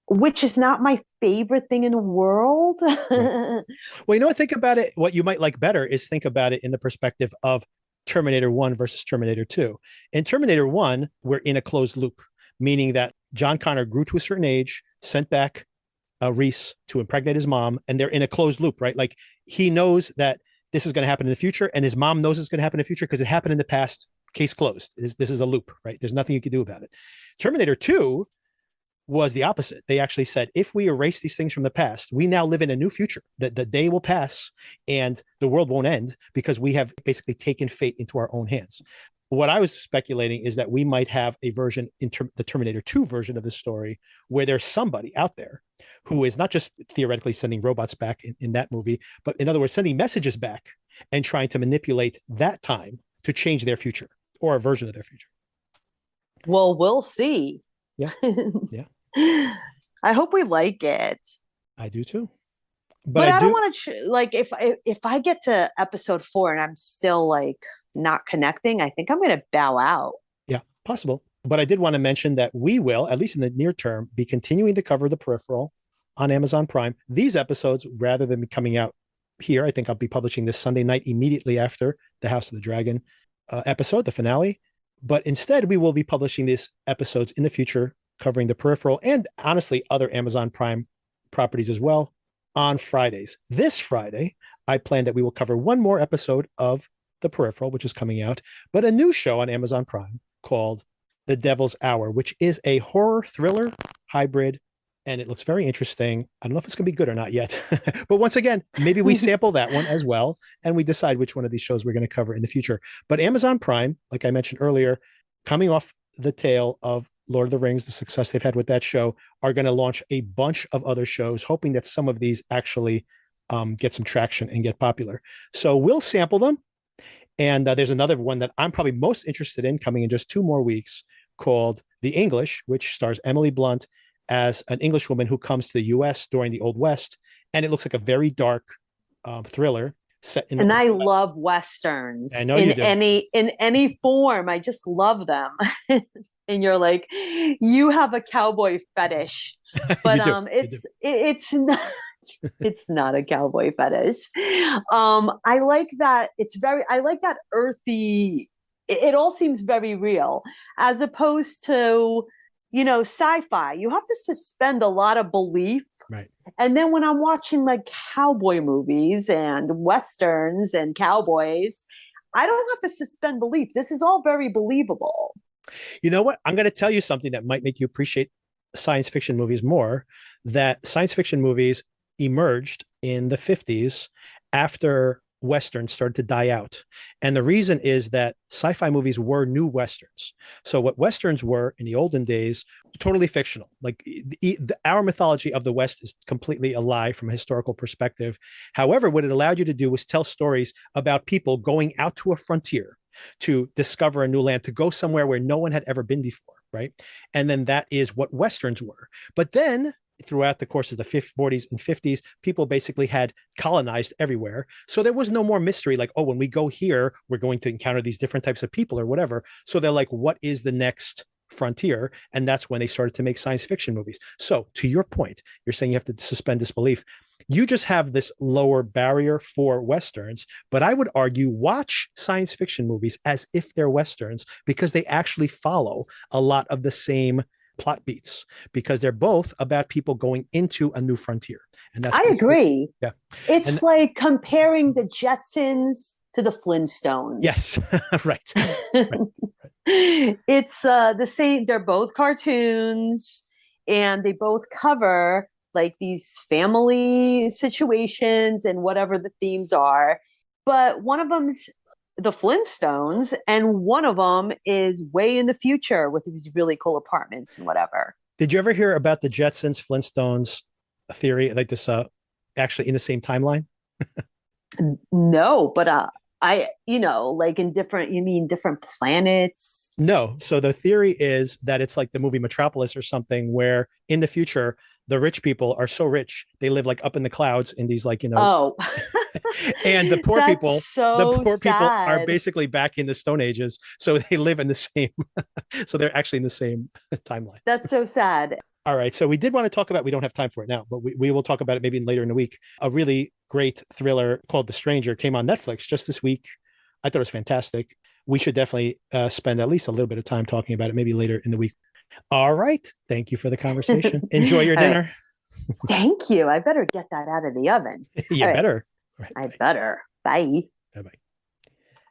Speaker 11: which is not my favorite thing in the world.
Speaker 1: Right. Well, think about it. What you might like better is think about it in the perspective of Terminator 1 versus Terminator 2. In Terminator 1, we're in a closed loop, meaning that John Connor grew to a certain age, sent back Reese to impregnate his mom, and they're in a closed loop, right? Like he knows that this is going to happen in the future, and his mom knows it's going to happen in the future because it happened in the past. Case closed. This is a loop, right? There's nothing you can do about it. Terminator 2 was the opposite. They actually said, if we erase these things from the past, we now live in a new future. That the day will pass and the world won't end because we have basically taken fate into our own hands. What I was speculating is that we might have a version in the Terminator 2 version of the story where there's somebody out there who is not just theoretically sending robots back in that movie, but in other words, sending messages back and trying to manipulate that time to change their future or a version of their future.
Speaker 11: Well, we'll see.
Speaker 1: Yeah. Yeah.
Speaker 11: I hope we like it.
Speaker 1: I do too.
Speaker 11: But I don't want to if I get to episode 4 and I'm still like not connecting, I think I'm going to bow out.
Speaker 1: Yeah, possible. But I did want to mention that we will, at least in the near term, be continuing to cover the Peripheral on Amazon Prime. These episodes, rather than be coming out here, I think I'll be publishing this Sunday night immediately after the House of the Dragon episode, the finale. But instead, we will be publishing these episodes in the future, covering the Peripheral and honestly other Amazon Prime properties as well on Fridays. This Friday, I plan that we will cover one more episode of the Peripheral, which is coming out, but a new show on Amazon Prime called The Devil's Hour, which is a horror thriller hybrid and it looks very interesting. I don't know if it's going to be good or not yet, but once again, maybe we sample that one as well, and we decide which one of these shows we're going to cover in the future. But Amazon Prime, like I mentioned earlier, coming off the tail of Lord of the Rings, the success they've had with that show, are going to launch a bunch of other shows, hoping that some of these actually get some traction and get popular. So we'll sample them. And there's another one that I'm probably most interested in coming in just 2 more weeks called The English, which stars Emily Blunt as an English woman who comes to the US during the Old West. And it looks like a very dark thriller set in.
Speaker 11: And I love Westerns
Speaker 1: I know you do.
Speaker 11: in any form. I just love them. And you're like, you have a cowboy fetish. But it's not it's not a cowboy fetish. I like that I like that earthy, it all seems very real, as opposed to, sci-fi. You have to suspend a lot of belief.
Speaker 1: Right.
Speaker 11: And then when I'm watching like cowboy movies and Westerns and cowboys, I don't have to suspend belief. This is all very believable.
Speaker 1: You know what? I'm going to tell you something that might make you appreciate science fiction movies more, that science fiction movies emerged in the 50s after Westerns started to die out. And the reason is that sci-fi movies were new Westerns. So what Westerns were in the olden days, totally fictional. Like our mythology of the West is completely a lie from a historical perspective. However, what it allowed you to do was tell stories about people going out to a frontier to discover a new land, to go somewhere where no one had ever been before, right? And then that is what Westerns were. But then throughout the course of the 40s and 50s, people basically had colonized everywhere. So there was no more mystery like, oh, when we go here, we're going to encounter these different types of people or whatever. So they're like, what is the next frontier? And that's when they started to make science fiction movies. So to your point, you're saying you have to suspend disbelief. You just have this lower barrier for Westerns, but I would argue watch science fiction movies as if they're Westerns, because they actually follow a lot of the same plot beats, because they're both about people going into a new frontier. And that's,
Speaker 11: I agree.
Speaker 1: Yeah.
Speaker 11: It's like comparing the Jetsons to the Flintstones.
Speaker 1: Yes. Right.
Speaker 11: It's the same. They're both cartoons, and they both cover like these family situations and whatever the themes are. But one of them's the Flintstones, and one of them is way in the future with these really cool apartments and whatever.
Speaker 1: Did you ever hear about the Jetsons Flintstones theory, like this actually in the same timeline?
Speaker 11: No, but like in different, you mean different planets?
Speaker 1: No. So the theory is that it's like the movie Metropolis or something, where in the future the rich people are so rich they live like up in the clouds in these like,
Speaker 11: Oh.
Speaker 1: And the poor people
Speaker 11: people
Speaker 1: are basically back in the Stone Ages, so they live in the same so they're actually in the same timeline.
Speaker 11: That's so sad.
Speaker 1: All right, so we did want to talk about, we don't have time for it now, but we will talk about it maybe later in the week. A really great thriller called The Stranger came on Netflix just this week. I thought it was fantastic. We should definitely spend at least a little bit of time talking about it, maybe later in the week. All right. Thank you for the conversation. Enjoy your dinner.
Speaker 11: Right. Thank you. I better get that out of the oven.
Speaker 1: You better.
Speaker 11: Right. I better. Bye.
Speaker 1: Bye-bye.